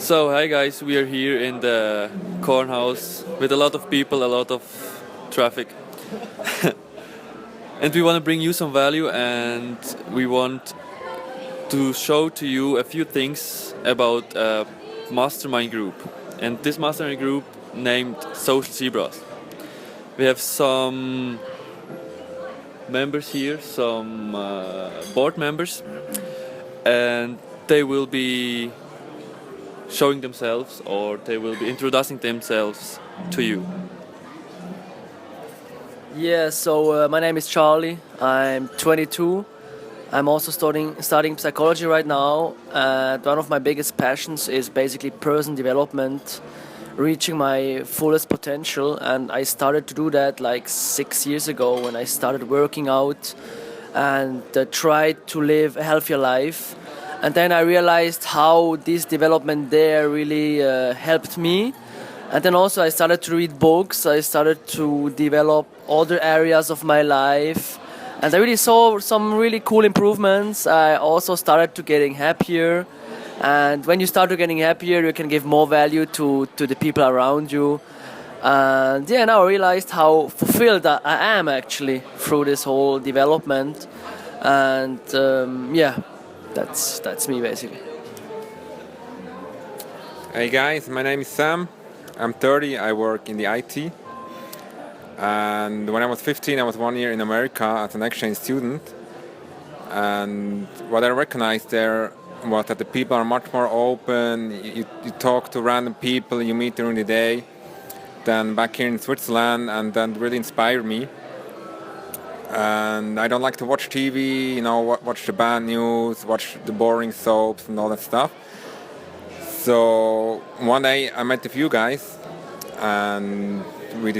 So, hi guys, we are here in the corn house with a lot of people, a lot of traffic. And we want to bring you some value, and we want to show to you a few things about a mastermind group. And this mastermind group named Social Zebras. We have some members here, some board members, and they will be showing themselves, or they will be introducing themselves to you. Yeah, so my name is Charlie. I'm 22. I'm also studying psychology right now. And one of my biggest passions is basically person development, reaching my fullest potential. And I started to do that like 6 years ago when I started working out and tried to live a healthier life. And then I realized how this development there really helped me. And then also I started to read books. I started to develop other areas of my life. And I really saw some really cool improvements. I also started to getting happier. And when you start to getting happier, you can give more value to the people around you. And yeah, now I realized how fulfilled I am actually through this whole development. And yeah. That's me basically. Hey guys, my name is Sam. I'm 30. I work in the IT. And when I was 15, I was 1 year in America as an exchange student. And what I recognized there was that the people are much more open. You talk to random people you meet during the day than back here in Switzerland, and that really inspired me. And I don't like to watch TV, watch the bad news, watch the boring soaps and all that stuff. So one day I met a few guys, and we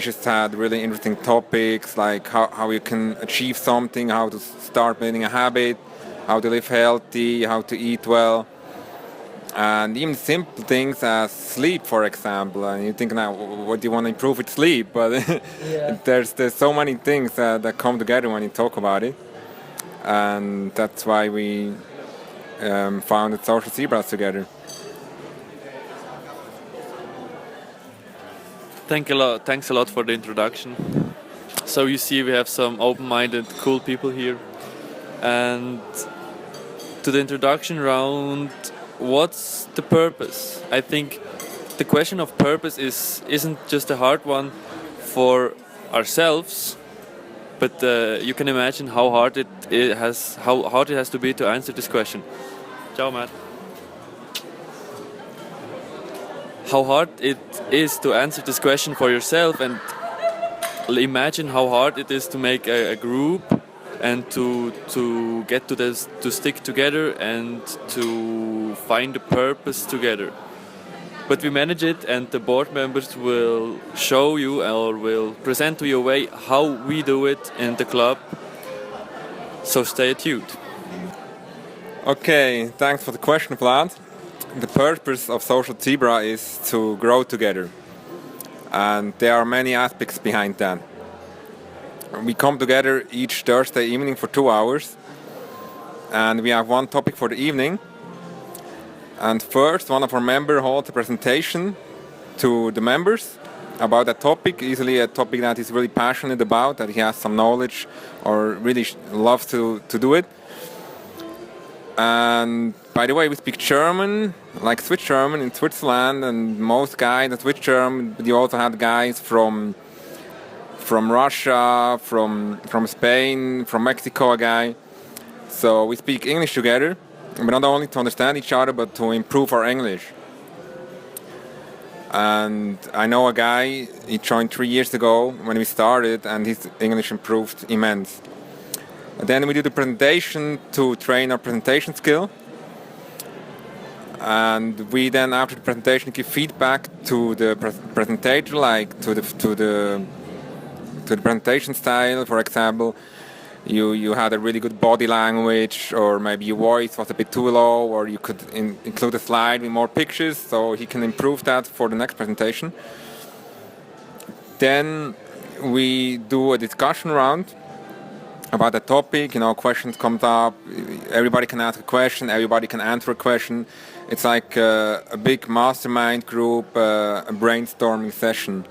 just had really interesting topics, like how you can achieve something, how to start building a habit, how to live healthy, how to eat well. And even simple things as sleep, for example. And you think now, what do you want to improve with sleep? But Yeah. there's so many things that come together when you talk about it. And that's why we founded Social Zebras together. Thanks a lot for the introduction. So you see, we have some open-minded, cool people here. And to the introduction round, what's the purpose? I think the question of purpose isn't just a hard one for ourselves, but you can imagine how hard it has to be to answer this question. Ciao, Matt. How hard it is to answer this question for yourself, and imagine how hard it is to make a group and to get to stick together and to find a purpose together. But we manage it, and the board members will show you or will present to you a way how we do it in the club. So stay tuned. Okay, thanks for the question, Vlad. The purpose of Social Zebra is to grow together. And there are many aspects behind that. We come together each Thursday evening for 2 hours, and we have one topic for the evening. And first, one of our members holds a presentation to the members about that topic, usually a topic that he's really passionate about, that he has some knowledge or really loves to do it. And by the way, we speak German, like Swiss German in Switzerland, and most guys that speak German, but you also have guys from Russia, from Spain, from Mexico, a guy. So we speak English together, but not only to understand each other, but to improve our English. And I know a guy, he joined 3 years ago when we started, and his English improved immense. And then we do the presentation to train our presentation skill. And we then, after the presentation, give feedback to the presentator, like to the presentation style. For example, you had a really good body language, or maybe your voice was a bit too low, or you could include a slide with more pictures, so he can improve that for the next presentation. Then we do a discussion round, about the topic. Questions comes up. Everybody can ask a question. Everybody can answer a question. It's like a big mastermind group, a brainstorming session.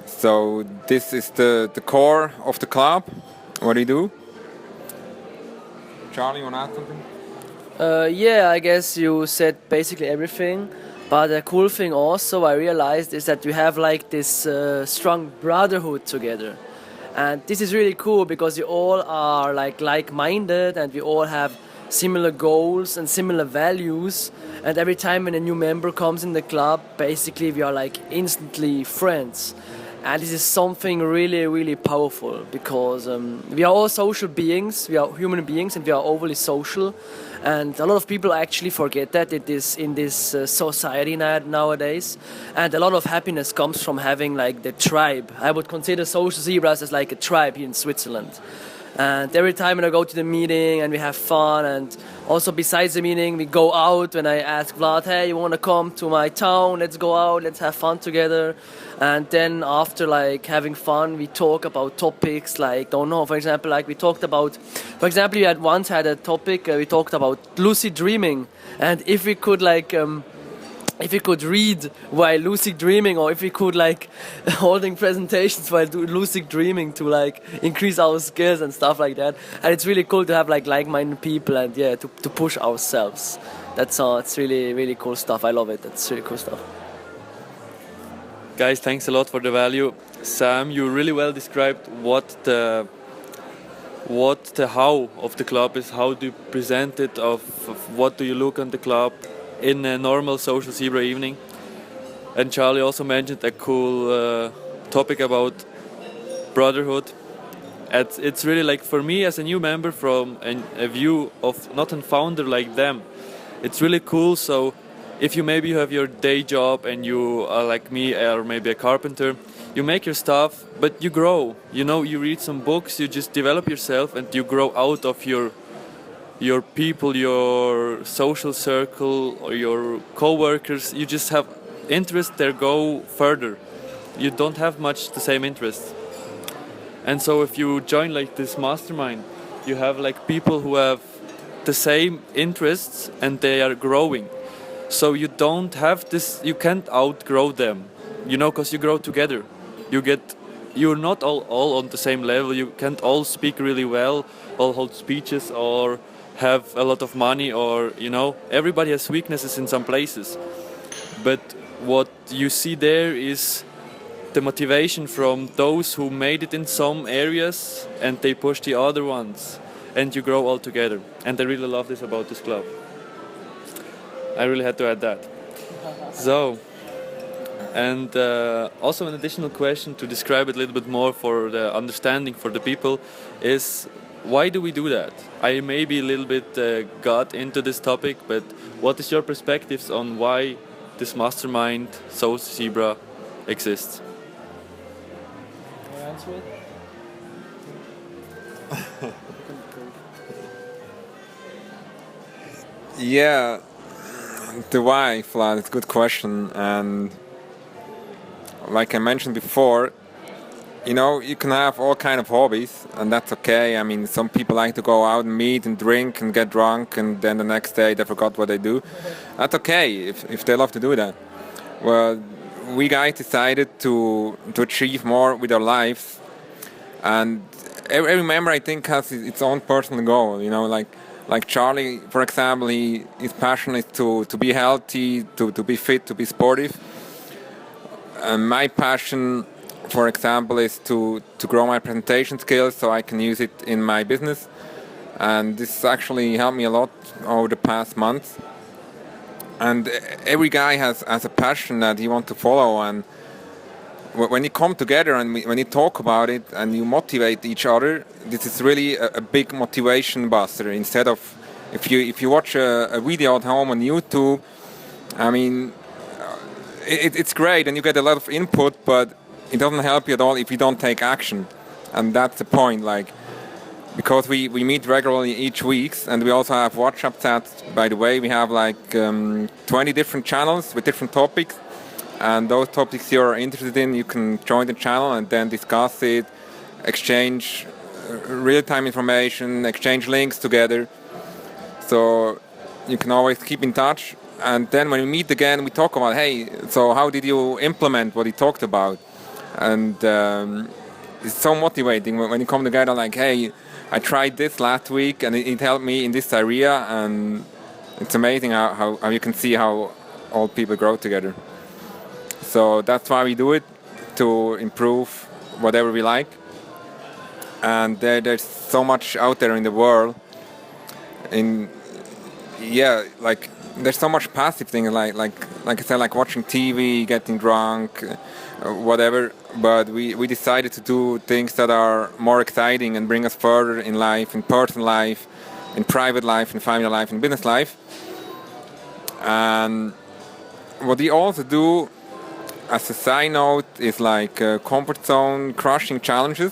So this is the core of the club. What do you do? Charlie, you want to add something? Yeah, I guess you said basically everything. But the cool thing also I realized is that you have like this strong brotherhood together. And this is really cool because you all are like-minded and we all have similar goals and similar values. And every time when a new member comes in the club, basically we are like instantly friends. And this is something really, really powerful because we are all social beings, we are human beings and we are overly social. And a lot of people actually forget that in this society nowadays. And a lot of happiness comes from having like the tribe. I would consider social zebras as like a tribe here in Switzerland. And every time when I go to the meeting and we have fun, and also besides the meeting we go out. When I ask Vlad, hey, you want to come to my town, let's go out, let's have fun together. And then after like having fun we talk about topics like, don't know, for example, like we talked about, for example, we had once had a topic, we talked about lucid dreaming. And if we could like if we could read while lucid dreaming, or if we could like holding presentations while lucid dreaming to like increase our skills and stuff like that. And it's really cool to have like-minded people and yeah, to push ourselves. That's it's really, really cool stuff. I love it. That's really cool stuff. Guys, thanks a lot for the value. Sam, you really well described what the how of the club is. How do you present it? Of what do you look on the club in a normal social zebra evening? And Charlie also mentioned a cool topic about brotherhood. It's really like, for me as a new member, from a view of not a founder like them, it's really cool. So if you maybe have your day job and you are like me, or maybe a carpenter, you make your stuff, but you grow. You read some books, you just develop yourself, and you grow out of your people, your social circle, or your co-workers. You just have interest there, go further. You don't have much the same interest. And so if you join like this mastermind, you have like people who have the same interests and they are growing. So you don't have this, you can't outgrow them, because you grow together. You're not all on the same level. You can't all speak really well, all hold speeches, or have a lot of money, or everybody has weaknesses in some places. But what you see there is the motivation from those who made it in some areas and they push the other ones, and you grow all together. And I really love this about this club. I really had to add that. So, and also an additional question to describe it a little bit more for the understanding for the people is, why do we do that? I maybe a little bit got into this topic, but what is your perspectives on why this mastermind Social Zebra exists? Can I answer it? Yeah, the why, Vlad, it's a good question. And like I mentioned before, you can have all kind of hobbies, and that's okay. I mean, some people like to go out and meet and drink and get drunk, and then the next day they forgot what they do. That's okay if they love to do that. Well, we guys decided to achieve more with our lives, and every member, I think, has its own personal goal. Like Charlie, for example, his passion is to be healthy, to be fit, to be sportive. And my passion, for example, is to grow my presentation skills so I can use it in my business. And this actually helped me a lot over the past months. And every guy has a passion that he wants to follow. And when you come together and when you talk about it and you motivate each other, this is really a big motivation buster. Instead of if you watch a video at home on YouTube, I mean, it's great and you get a lot of input, but it doesn't help you at all if you don't take action. And that's the point, because we meet regularly each week, and we also have WhatsApp chats. By the way, we have 20 different channels with different topics, and those topics you're interested in, you can join the channel and then discuss it, exchange real-time information, exchange links together. So you can always keep in touch. And then when we meet again, we talk about, hey, so how did you implement what he talked about? And it's so motivating when you come together like, hey, I tried this last week and it helped me in this area. And it's amazing how you can see how all people grow together. So that's why we do it, to improve whatever we like. And there's so much out there in the world. Like there's so much passive things, like I said, like watching TV, getting drunk, whatever. But we decided to do things that are more exciting and bring us further in life, in personal life, in private life, in family life, in business life. And what we also do, as a side note, is like comfort zone crushing challenges.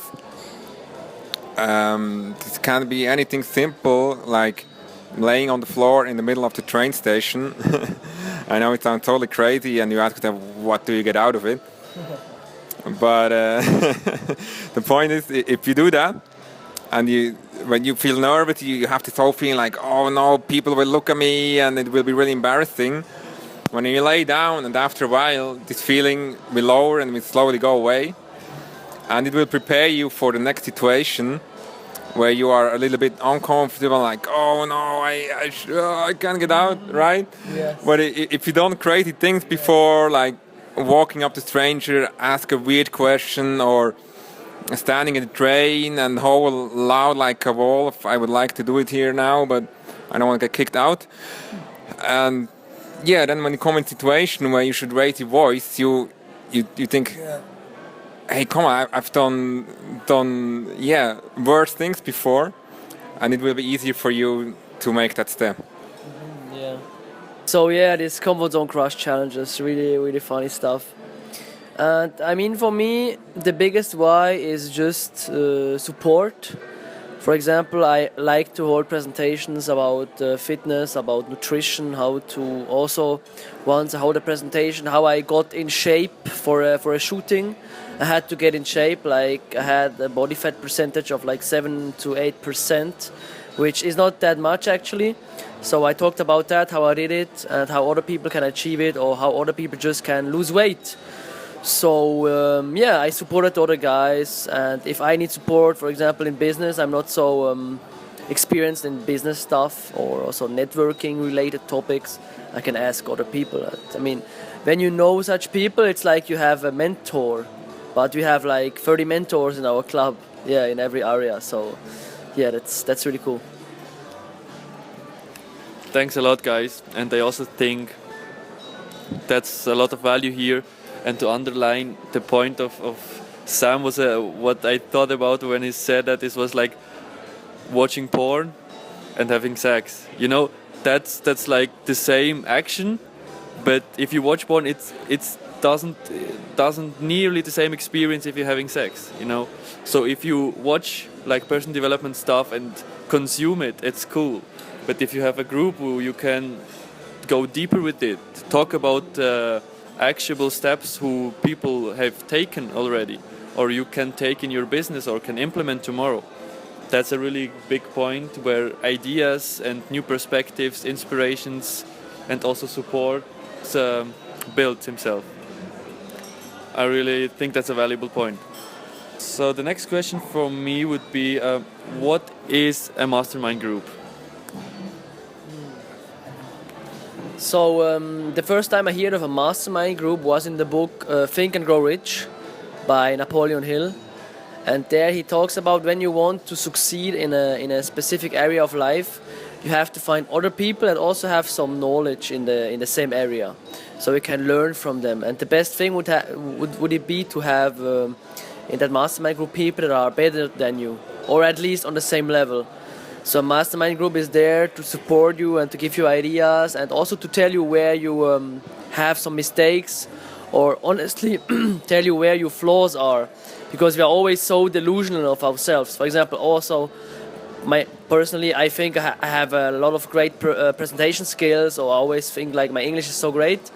This can be anything simple, like laying on the floor in the middle of the train station. I know it sounds totally crazy, and you ask yourself, what do you get out of it? But the point is, if you do that, and when you feel nervous, you have this whole feeling like, oh no, people will look at me, and it will be really embarrassing. When you lay down, and after a while, this feeling will lower and will slowly go away, and it will prepare you for the next situation where you are a little bit uncomfortable, like, oh no, I can't get out, right? Yes. But if you don't crazy things before, like walking up to a stranger, ask a weird question, or standing in the train and howl loud like a wolf, I would like to do it here now, but I don't want to get kicked out. And yeah, then when you come in a situation where you should raise your voice, you think, hey, come on, I've done worse things before, and it will be easier for you to make that step. Yeah. So yeah, this comfort zone crush challenges, really, really funny stuff. And I mean, for me, the biggest why is just support. For example, I like to hold presentations about fitness, about nutrition, how to also, once I hold a presentation, how I got in shape for a shooting. I had to get in shape, like I had a body fat percentage of like 7 to 8%, which is not that much actually. So I talked about that, how I did it, and how other people can achieve it, or how other people just can lose weight. So I supported other guys, and if I need support, for example in business, I'm not so experienced in business stuff or also networking related topics, I can ask other people. I mean, when you know such people, it's like you have a mentor, but we have like 30 mentors in our club, in every area. So that's really cool. Thanks a lot, guys. And I also think that's a lot of value here. And to underline the point of Sam was what I thought about when he said that this was like watching porn and having sex. You know, that's like the same action, but if you watch porn, it doesn't nearly the same experience if you're having sex. You know, so if you watch like personal development stuff and consume it, it's cool. But if you have a group who you can go deeper with it, talk about actionable steps who people have taken already, or you can take in your business or can implement tomorrow. That's a really big point where ideas and new perspectives, inspirations, and also support builds himself. I really think that's a valuable point. So the next question for me would be, what is a mastermind group? So the first time I heard of a mastermind group was in the book Think and Grow Rich by Napoleon Hill, and there he talks about when you want to succeed in a specific area of life, you have to find other people that also have some knowledge in the same area, so you can learn from them. And the best thing would it be to have in that mastermind group people that are better than you, or at least on the same level. So a mastermind group is there to support you and to give you ideas, and also to tell you where you have some mistakes, or honestly tell you where your flaws are, because we are always so delusional of ourselves. For example, also personally, I think I have a lot of great presentation skills, or I always think like my English is so great,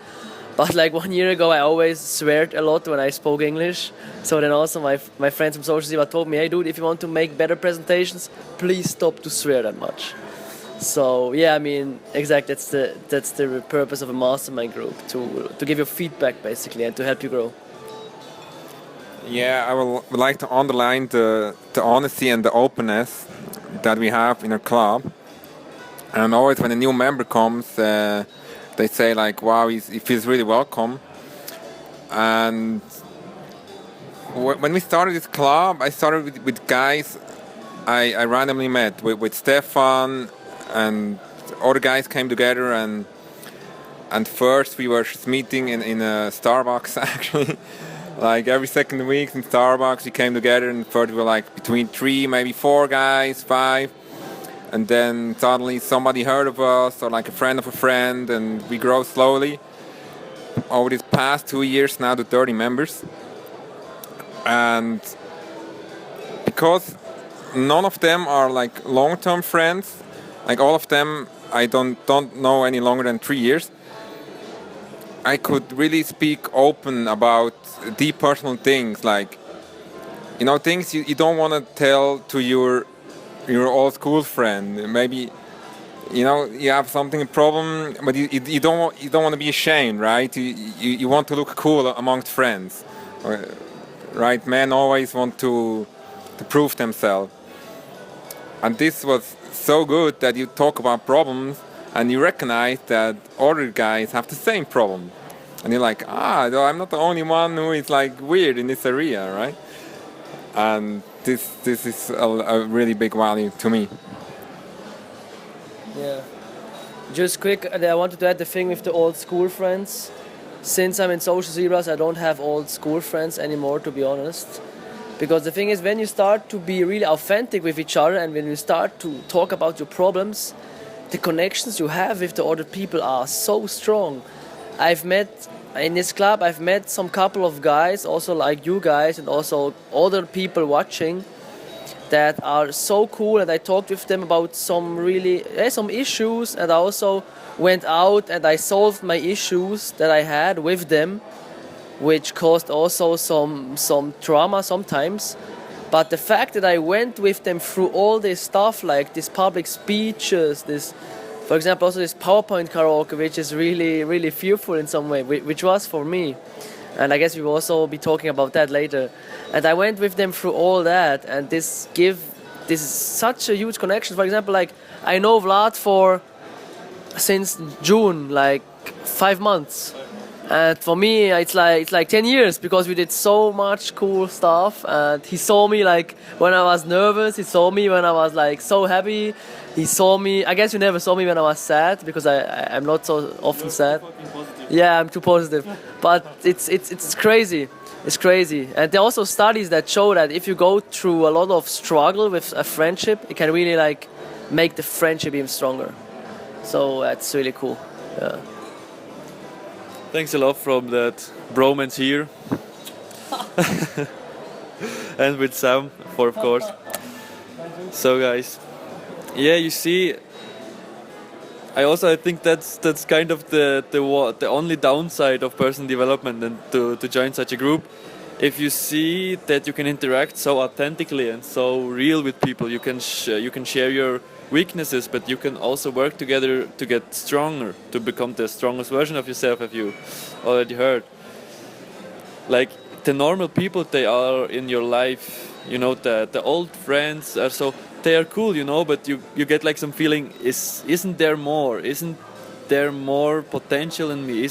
But like 1 year ago, I always sweared a lot when I spoke English. So then also my friends from Social Zebra told me, hey dude, if you want to make better presentations, please stop to swear that much. So yeah, I mean, exactly, that's the purpose of a mastermind group, to give you feedback basically and to help you grow. Yeah, I would like to underline the honesty and the openness that we have in our club. And always when a new member comes, they say like, wow, he feels really welcome. And when we started this club, I started with guys I randomly met, with Stefan, and other guys came together, and first we were just meeting in a Starbucks actually. Like every second week in Starbucks we came together, and first we were like between 3, maybe 4 guys, 5. And then suddenly somebody heard of us, or like a friend of a friend, and we grow slowly over these past 2 years now to 30 members. And because none of them are like long-term friends, like all of them I don't know any longer than 3 years, I could really speak open about deep personal things, like, you know, things you don't want to tell to your old school friend. Maybe, you know, you have a problem, but you don't want to be ashamed, right? You want to look cool amongst friends, right? Men always want to prove themselves, and this was so good that you talk about problems and you recognize that other guys have the same problem, and you're like, I'm not the only one who is like weird in this area, right? And this is a really big value to me. Yeah. Just quick, I wanted to add the thing with the old school friends. Since I'm in Social Zebras, I don't have old school friends anymore, to be honest. Because the thing is, when you start to be really authentic with each other, and when you start to talk about your problems, the connections you have with the other people are so strong. In this club, I've met some couple of guys, also like you guys, and also other people watching, that are so cool, and I talked with them about some issues, and I also went out and I solved my issues that I had with them, which caused also some trauma sometimes. But the fact that I went with them through all this stuff, like these public speeches, for example, also this PowerPoint karaoke, which is really, really fearful in some way, which was for me. And I guess we will also be talking about that later. And I went with them through all that, and this is such a huge connection. For example, like, I know Vlad since June, like 5 months. And for me, it's like 10 years, because we did so much cool stuff. And he saw me like when I was nervous. He saw me when I was like so happy. He saw me. I guess you never saw me when I was sad, because I'm not so often sad. Yeah, I'm too positive. But it's crazy. It's crazy. And there are also studies that show that if you go through a lot of struggle with a friendship, it can really like make the friendship even stronger. So that's really cool. Yeah. Thanks a lot from that bromance here. And with Sam, of course. So guys, yeah, you see, I think that's kind of the only downside of personal development, and to join such a group. If you see that you can interact so authentically and so real with people, you can share your weaknesses, but you can also work together to get stronger, to become the strongest version of yourself, as you already heard. Like, the normal people they are in your life, you know, the old friends are they are cool, you know, but you get like some feeling, isn't there more potential in me?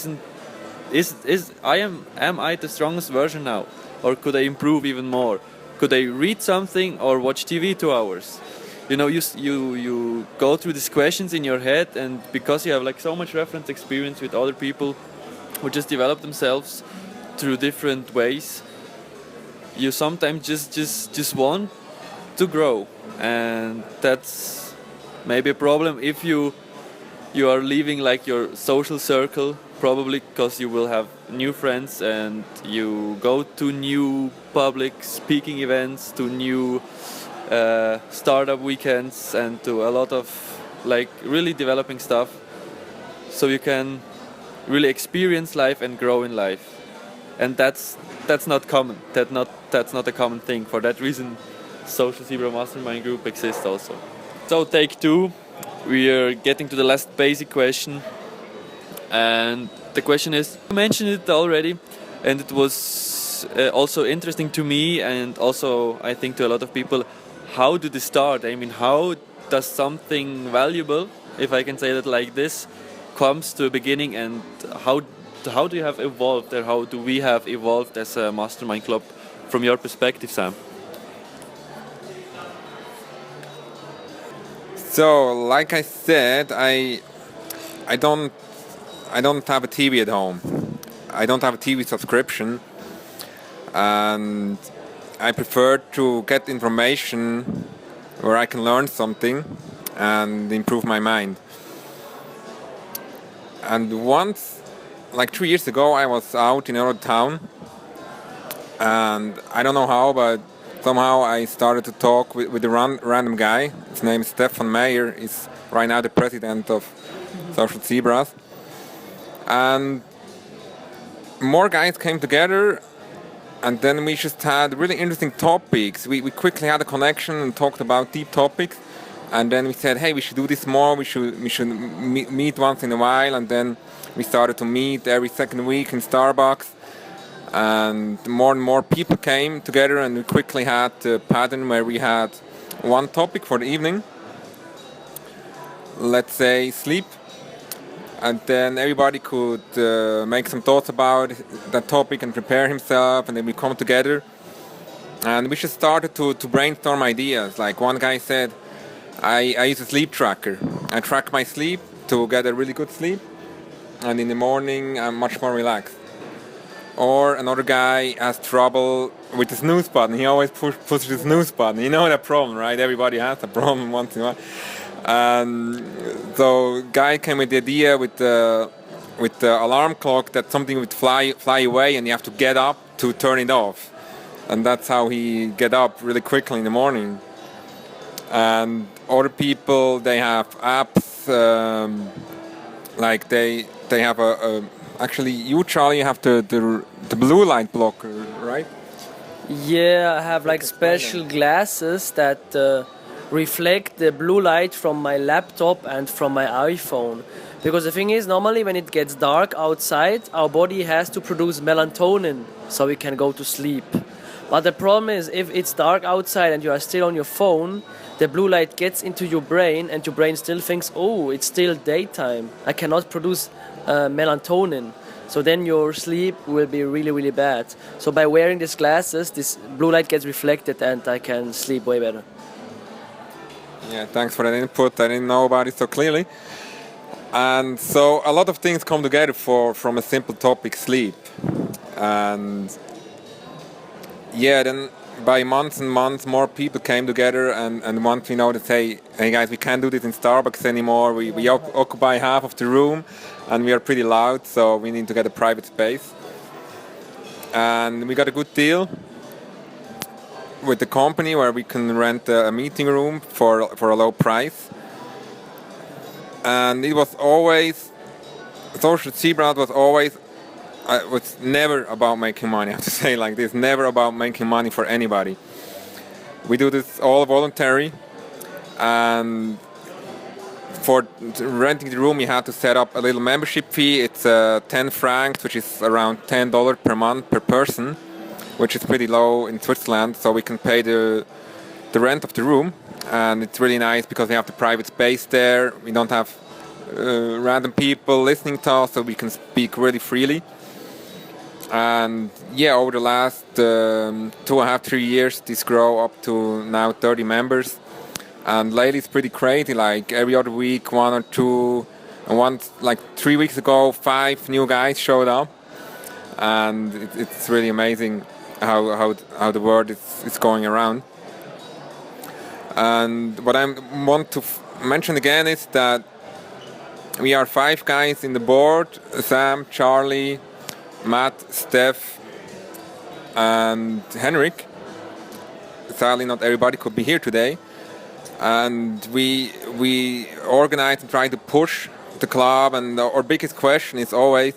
Am I the strongest version now, or could I improve even more? Could I read something or watch TV 2 hours? You know, you go through these questions in your head, and because you have like so much reference experience with other people who just develop themselves through different ways, you sometimes just want to grow, and that's maybe a problem if you are leaving like your social circle, probably because you will have new friends and you go to new public speaking events, to new startup weekends, and to a lot of like really developing stuff, so you can really experience life and grow in life. And that's not common. That's not a common thing. For that reason, Social Zebra Mastermind Group exists also. So take 2, we are getting to the last basic question, and the question is, you mentioned it already, and it was also interesting to me, and also I think to a lot of people, how did it start? I mean, how does something valuable, if I can say that like this, comes to a beginning, and how do you have evolved, or how do we have evolved as a mastermind club from your perspective, Sam? So, like I said, I don't have a TV at home. I don't have a TV subscription, and I prefer to get information where I can learn something and improve my mind. And once, like 3 years ago, I was out in another town, and I don't know how, but somehow I started to talk with a random guy. His name is Stefan Meyer. He's right now the president of Social Zebras. And more guys came together, and then we just had really interesting topics. We quickly had a connection and talked about deep topics. And then we said, hey, we should do this more. We should meet once in a while. And then we started to meet every second week in Starbucks. And more people came together, and we quickly had a pattern where we had one topic for the evening. Let's say sleep. And then everybody could make some thoughts about that topic and prepare himself, and then we come together. And we just started to brainstorm ideas. Like one guy said, I use a sleep tracker. I track my sleep to get a really good sleep, and in the morning I'm much more relaxed. Or another guy has trouble with the snooze button. He always pushes the snooze button. You know that problem, right? Everybody has a problem once in a while. And so guy came with the idea with the alarm clock that something would fly away, and you have to get up to turn it off. And that's how he get up really quickly in the morning. And other people, they have apps, like they have actually, you, Charlie, you have the blue light blocker, right? Yeah, I have like special glasses that reflect the blue light from my laptop and from my iPhone. Because the thing is, normally when it gets dark outside, our body has to produce melatonin so we can go to sleep. But the problem is, if it's dark outside and you are still on your phone, the blue light gets into your brain, and your brain still thinks, oh, it's still daytime. I cannot produce melatonin. So then your sleep will be really, really bad. So by wearing these glasses, this blue light gets reflected, and I can sleep way better. Yeah, thanks for that input. I didn't know about it so clearly. And so a lot of things come together from a simple topic, sleep. And yeah, then by months and months, more people came together, and once we noticed, hey guys, we can't do this in Starbucks anymore. We occupy half of the room, and we are pretty loud, so we need to get a private space. And we got a good deal with the company where we can rent a meeting room for a low price. And it was always, Social Zebra was never about making money. I have to say like this, never about making money for anybody. We do this all voluntary, and for renting the room you have to set up a little membership fee. It's 10 francs, which is around $10 per month per person, which is pretty low in Switzerland, so we can pay the rent of the room. And it's really nice because we have the private space there. We don't have random people listening to us, so we can speak really freely. And yeah, over the last 2.5-3 years, this grow up to now 30 members. And lately it's pretty crazy, like every other week, 1 or 2. And once, like 3 weeks ago, 5 new guys showed up. And it's really amazing how the word is going around. And what I want to mention again is that we are 5 guys in the board: Sam, Charlie, Matt, Steph, and Henrik. Sadly, not everybody could be here today. And we organize and try to push the club, and our biggest question is always,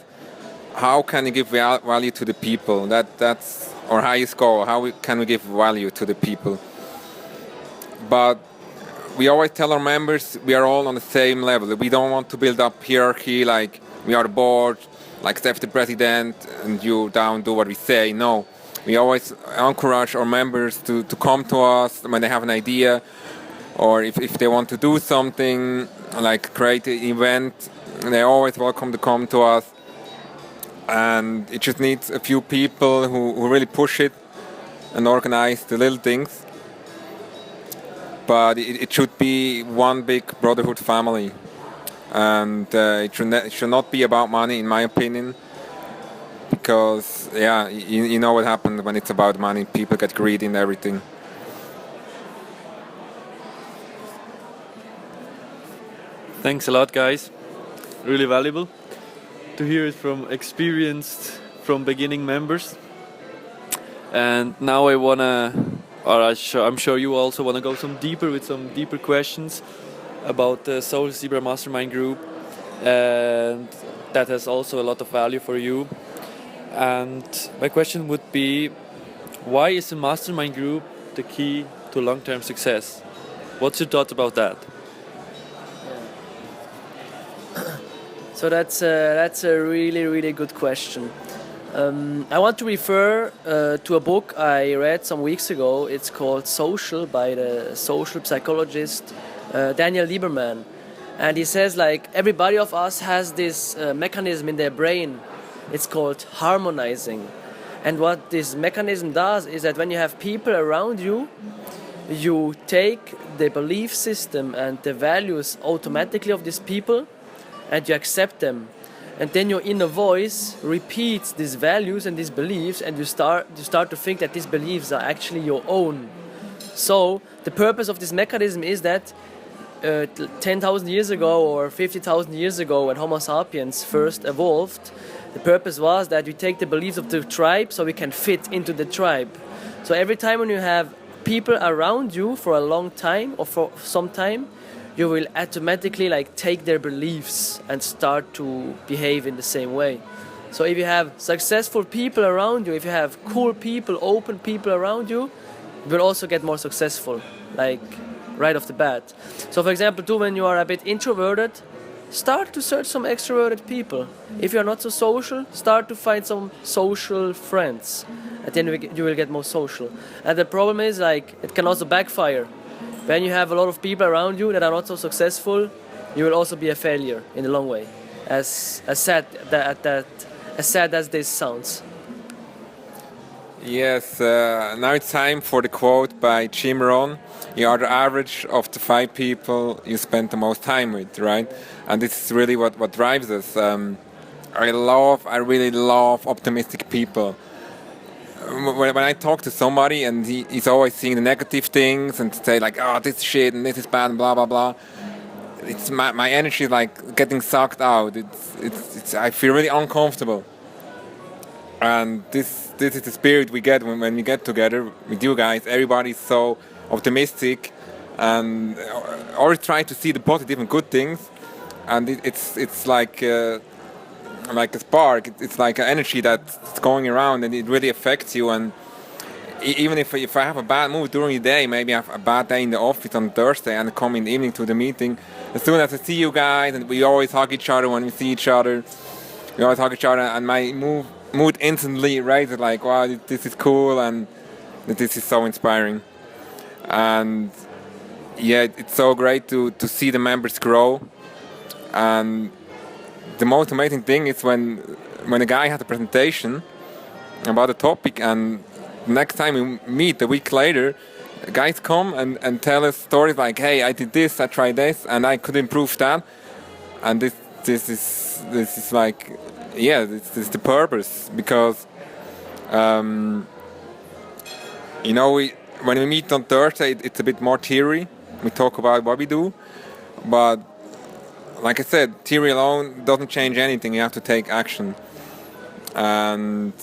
how can you give value to the people? That's our highest goal. Can we give value to the people? But we always tell our members we are all on the same level. We don't want to build up hierarchy like we are the board, like Steph the president, and you down do what we say. No, we always encourage our members to come to us when they have an idea, or if they want to do something, like create an event, they're always welcome to come to us. And it just needs a few people who really push it and organize the little things. But it should be one big brotherhood family. And it should not be about money, in my opinion. Because, yeah, you know what happens when it's about money. People get greedy and everything. Thanks a lot, guys. Really valuable to hear it from experienced, from beginning members. And now I'm sure you also want to go some deeper questions about the Social Zebra Mastermind group, and that has also a lot of value for you. And my question would be, why is the Mastermind group the key to long-term success? What's your thought about that? So that's a really good question. I want to refer to a book I read some weeks ago. It's called Social by the social psychologist Daniel Lieberman, and he says like everybody of us has this mechanism in their brain. It's called harmonizing, and what this mechanism does is that when you have people around you, you take the belief system and the values automatically of these people, and you accept them. And then your inner voice repeats these values and these beliefs, and you start to think that these beliefs are actually your own. So the purpose of this mechanism is that 10,000 years ago or 50,000 years ago, when Homo sapiens first evolved, the purpose was that we take the beliefs of the tribe so we can fit into the tribe. So every time when you have people around you for a long time or for some time, you will automatically like take their beliefs and start to behave in the same way. So if you have successful people around you, if you have cool people, open people around you, you will also get more successful, like right off the bat. So for example, too, when you are a bit introverted, start to search some extroverted people. If you are not so social, start to find some social friends. And then you will get more social. And the problem is like it can also backfire. When you have a lot of people around you that are not so successful, you will also be a failure in the long way. As sad as this sounds. Yes, now it's time for the quote by Jim Rohn. You are the average of the 5 people you spend the most time with, right? And this is really what drives us. I really love optimistic people. When I talk to somebody and he's always seeing the negative things and say like, oh, this is shit and this is bad and blah blah blah, it's my energy is like getting sucked out. It's I feel really uncomfortable. And this is the spirit we get when we get together with you guys. Everybody's so optimistic and always try to see the positive and good things. And it's like a spark. It's like an energy that's going around, and it really affects you. And even if I have a bad mood during the day, maybe I have a bad day in the office on Thursday and I come in the evening to the meeting, as soon as I see you guys, and we always hug each other when we see each other, and my mood instantly raises like, wow, this is cool and this is so inspiring. And yeah, it's so great to see the members grow. And the most amazing thing is when a guy has a presentation about a topic, and next time we meet a week later, guys come and tell us stories like, hey, I did this, I tried this, and I could improve that. And this is like, yeah, this is the purpose, because when we meet on Thursday, it's a bit more theory. We talk about what we do, but like I said, theory alone doesn't change anything. You have to take action, and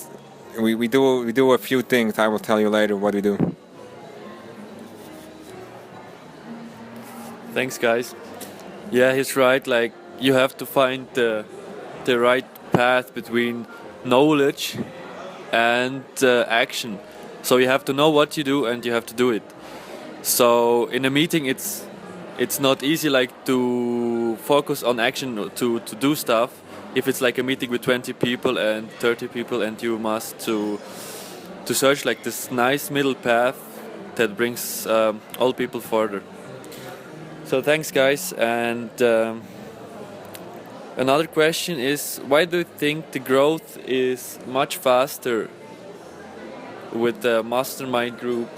we do a few things. I will tell you later what we do. Thanks, guys. Yeah, he's right. Like you have to find the right path between knowledge and action. So you have to know what you do and you have to do it. So in a meeting it's not easy like to focus on action to do stuff if it's like a meeting with 20 people and 30 people and you must to search like this nice middle path that brings all people further. So thanks guys, and another question is, why do you think the growth is much faster with the Mastermind group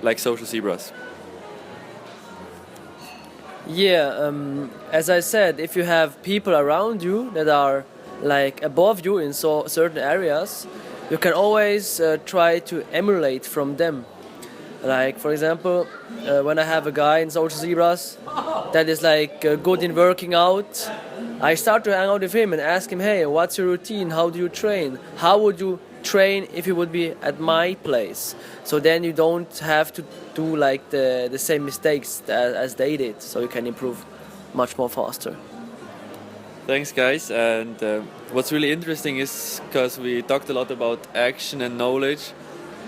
like Social Zebras? Yeah, as I said, if you have people around you that are like above you in certain areas, you can always try to emulate from them. Like for example, when I have a guy in Social Zebras that is like good in working out, I start to hang out with him and ask him, hey, what's your routine? How do you train? How would you train if you would be at my place? So then you don't have to do like the same mistakes as they did, so you can improve much more faster. Thanks guys, and what's really interesting is because we talked a lot about action and knowledge,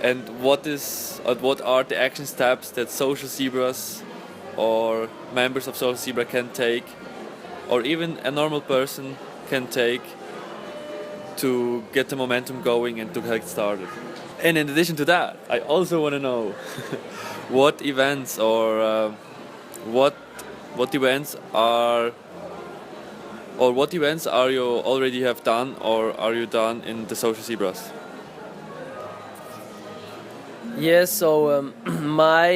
and what are the action steps that Social Zebras or members of Social Zebra can take, or even a normal person can take to get the momentum going and to get started. And in addition to that, I also want to know what events or what events are you already have done or are you done in the Social Zebras? Yes, so my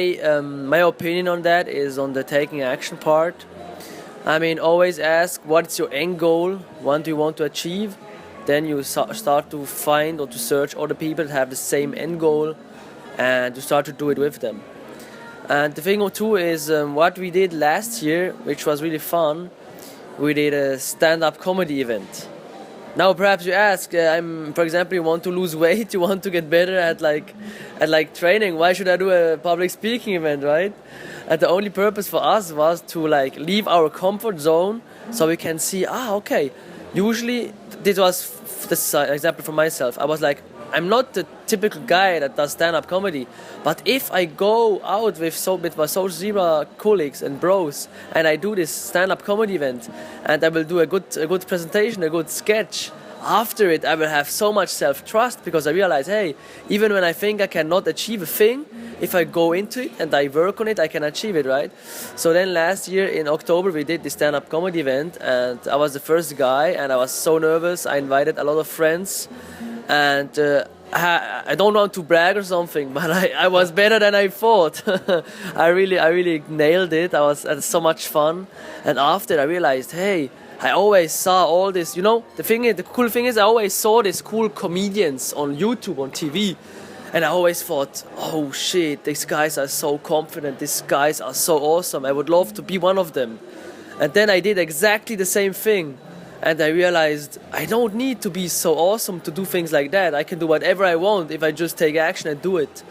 opinion on that is on the taking action part. I mean, always ask what's your end goal, what do you want to achieve. Then you start to find or to search other people that have the same end goal and to start to do it with them. And the thing too is what we did last year, which was really fun, we did a stand-up comedy event. Now perhaps you ask, for example, you want to lose weight, you want to get better at training, why should I do a public speaking event, right? And the only purpose for us was to like leave our comfort zone so we can see, okay, usually this was this example for myself. I was like, I'm not the typical guy that does stand-up comedy, but if I go out with my Social Zebra colleagues and bros and I do this stand-up comedy event and I will do a good presentation, a good sketch, after it I will have so much self-trust because I realize, hey, even when I think I cannot achieve a thing, if I go into it and I work on it, I can achieve it, right? So then last year in October we did the stand-up comedy event and I was the first guy and I was so nervous. I invited a lot of friends and I don't want to brag or something, but I was better than I thought. I really nailed it. I had so much fun. And after I realized, hey, I always saw all this, the cool thing is I always saw these cool comedians on YouTube, on TV. And I always thought, oh shit, these guys are so confident, these guys are so awesome, I would love to be one of them. And then I did exactly the same thing. And I realized I don't need to be so awesome to do things like that. I can do whatever I want if I just take action and do it.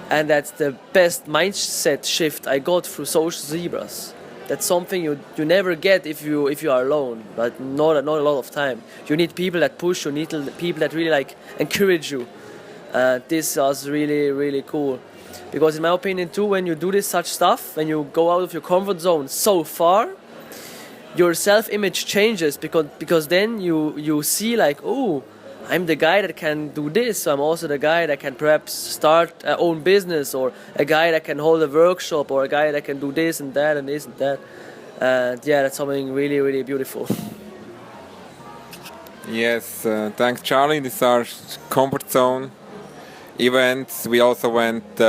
And that's the best mindset shift I got through Social Zebras. That's something you never get if you are alone, but not a lot of time. You need people that push, you need people that really like encourage you. This was really cool. Because in my opinion too, when you do such stuff, when you go out of your comfort zone so far, your self-image changes because then you see like, oh, I'm the guy that can do this, so I'm also the guy that can perhaps start a own business, or a guy that can hold a workshop, or a guy that can do this and that and this and that. And yeah, that's something really beautiful. Yes, thanks Charlie. This is our comfort zone events. We also went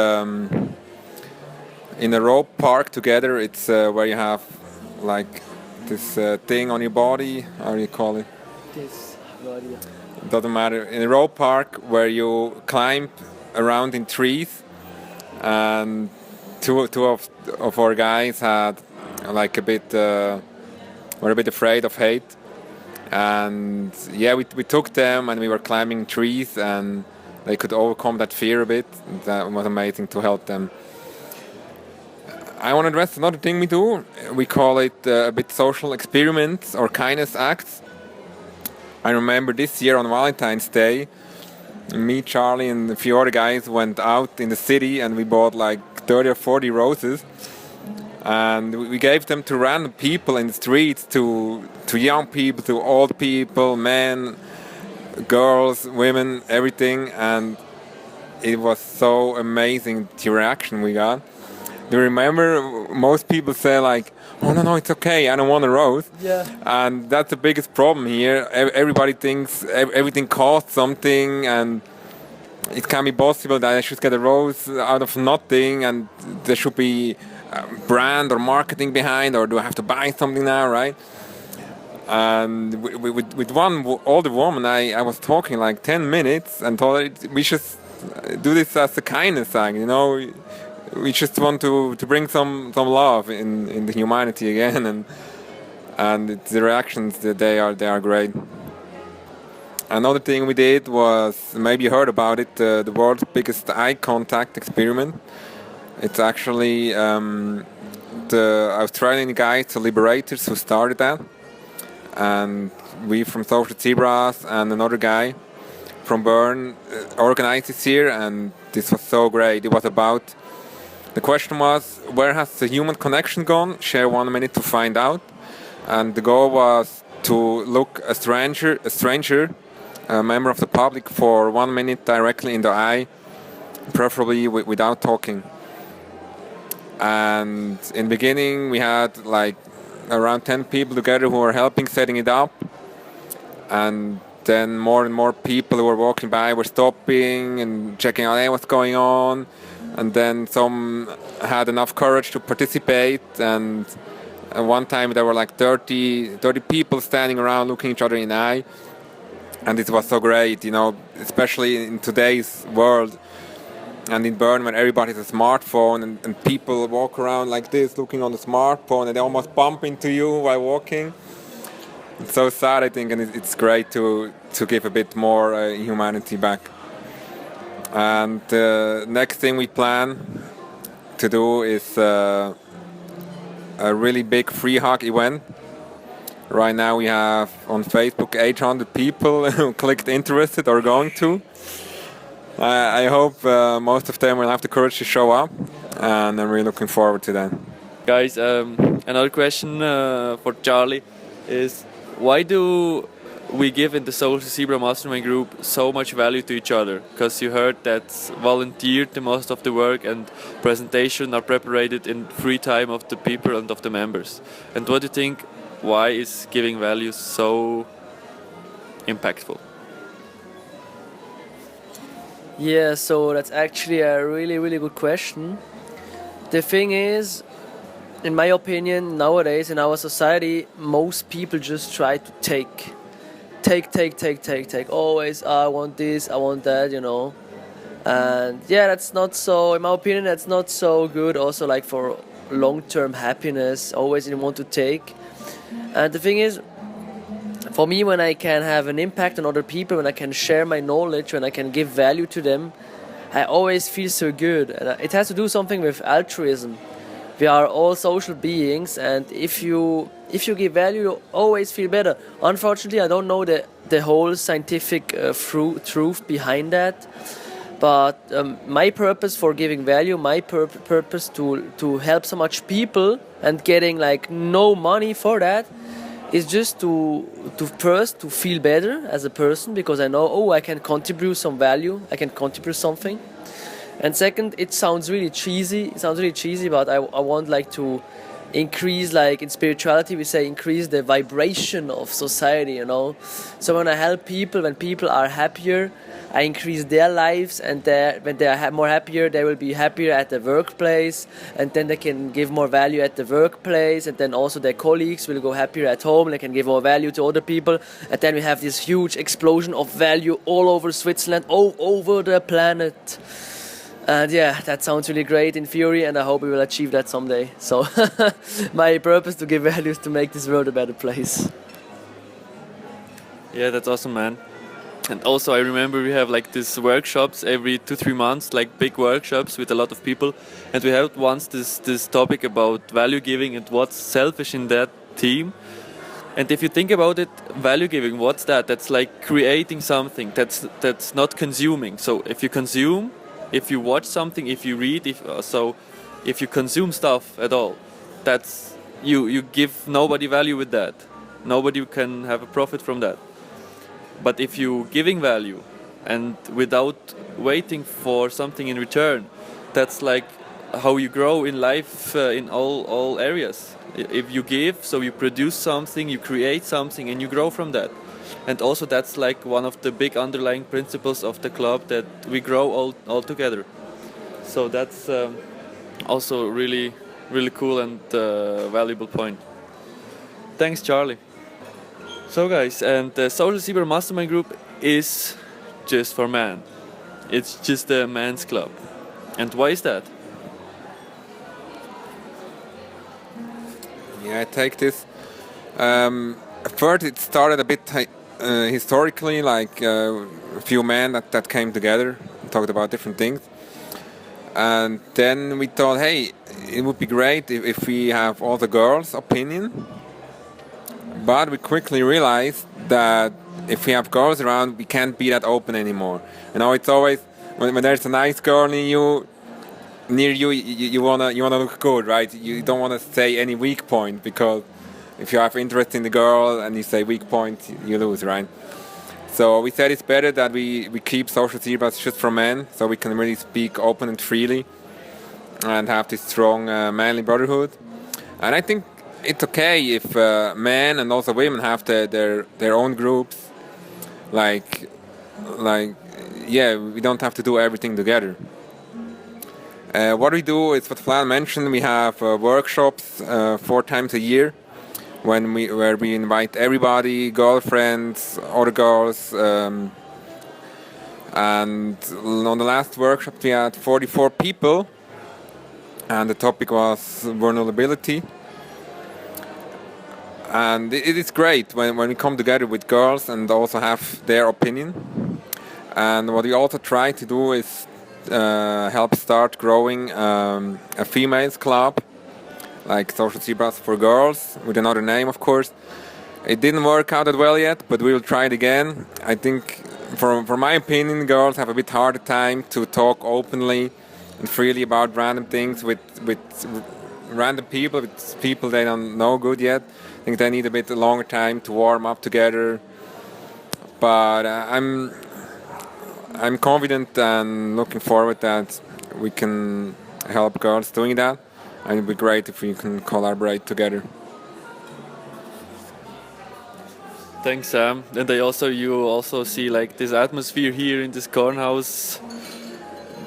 in a rope park together. It's where you have like this thing on your body, how do you call it? This, no idea. Doesn't matter. In a rope park where you climb around in trees, and two of our guys had like were a bit afraid of height, and yeah, we took them and we were climbing trees and they could overcome that fear a bit. That was amazing to help them. I want to address another thing we do. We call it a bit social experiments or kindness acts. I remember this year on Valentine's Day, me, Charlie, and a few other guys went out in the city and we bought like 30 or 40 roses. And we gave them to random people in the streets, to young people, to old people, men, girls, women, everything. And it was so amazing, the reaction we got. Do you remember most people say like, oh no, it's okay, I don't want a rose. Yeah. And that's the biggest problem here. Everybody thinks everything costs something, and it can be possible that I should get a rose out of nothing, and there should be brand or marketing behind, or do I have to buy something now, right? And with one older woman, I was talking like 10 minutes and told her we should do this as a kindness act, you know. We just want to bring some love in the humanity again, and the reactions they are great. Another thing we did was, maybe you heard about it, the world's biggest eye contact experiment. It's actually the Australian guys, the Liberators, who started that, and we from Social Zebras and another guy from Bern organized this year, and this was so great. It was about, the question was, where has the human connection gone? Share 1 minute to find out. And the goal was to look a stranger, a member of the public, for 1 minute directly in the eye, preferably without talking. And in the beginning we had like around 10 people together who were helping setting it up. And then more and more people who were walking by were stopping and checking out, hey, what's going on? And then some had enough courage to participate, and at one time there were like 30 people standing around looking each other in the eye, and it was so great, you know, especially in today's world and in Bern when everybody has a smartphone and people walk around like this looking on the smartphone and they almost bump into you while walking. It's so sad, I think, and it's great to give a bit more humanity back. And the next thing we plan to do is a really big free hug event. Right now we have on Facebook 800 people who clicked interested or going to. I hope most of them will have the courage to show up, and I'm really looking forward to that. Guys, another question for Charlie is, why do we give in the Social Zebra Mastermind group so much value to each other? Because you heard that volunteered the most of the work and presentation are prepared in free time of the people and of the members. And what do you think, why is giving value so impactful? Yeah, so that's actually a really, really good question. The thing is, in my opinion, nowadays in our society, most people just try to take. Always, I want this, I want that, you know. And yeah, that's not so, in my opinion, that's not so good also like for long-term happiness. Always you want to take. And the thing is, for me, when I can have an impact on other people, when I can share my knowledge, when I can give value to them, I always feel so good. And it has to do something with altruism. We are all social beings, and if you give value, you always feel better. Unfortunately, I don't know the whole scientific truth behind that, but my purpose for giving value, my purpose to help so much people and getting like no money for that, is just to first to feel better as a person, because I know, I can contribute some value, I can contribute something. And second, it sounds really cheesy. But I want like to increase, like in spirituality we say, increase the vibration of society, you know. So when I help people, when people are happier, I increase their lives, and when they are more happier, they will be happier at the workplace, and then they can give more value at the workplace, and then also their colleagues will go happier at home, they can give more value to other people, and then we have this huge explosion of value all over Switzerland, all over the planet. And yeah, that sounds really great in theory, and I hope we will achieve that someday. So my purpose to give value is to make this world a better place. Yeah, that's awesome, man. And also I remember we have like these workshops every 2-3 months, like big workshops with a lot of people, and we had once this topic about value giving and what's selfish in that team. And if you think about it, value giving, what's that? That's like creating something. That's not consuming. So if you consume, if you watch something, if you read, if you consume stuff at all, that's you give nobody value with that. Nobody can have a profit from that. But if you giving value and without waiting for something in return, that's like how you grow in life in all areas. If you give, so you produce something, you create something, and you grow from that. And also that's like one of the big underlying principles of the club, that we grow all together. So that's also really cool and valuable point. Thanks, Charlie. So guys, and the Social Zebra Mastermind Group is just for men. It's just a man's club. And why is that? Yeah, I take this. First, it started a bit historically, like a few men that came together, talked about different things. And then we thought, hey, it would be great if we have all the girls' opinion. But we quickly realized that if we have girls around, we can't be that open anymore. You know, it's always when there's a nice girl near you, you wanna look good, right? You don't wanna say any weak point, because if you have interest in the girl and you say weak point, you lose, right? So we said it's better that we keep Social Zebras just for men, so we can really speak open and freely and have this strong manly brotherhood. And I think it's okay if men and also women have their own groups. Like, yeah, we don't have to do everything together. What we do is what Flan mentioned. We have workshops 4 times a year, where we invite everybody, girlfriends, other girls, and on the last workshop we had 44 people, and the topic was vulnerability. And it is great when we come together with girls and also have their opinion. And what we also try to do is help start growing a females club, like Social Zebras for Girls, with another name, of course. It didn't work out that well yet, but we will try it again. I think, for my opinion, girls have a bit harder time to talk openly and freely about random things with random people, with people they don't know good yet. I think they need a bit longer time to warm up together. But I'm confident and looking forward that we can help girls doing that, and it'd be great if we can collaborate together. Thanks, Sam. And you also see like this atmosphere here in this cornhouse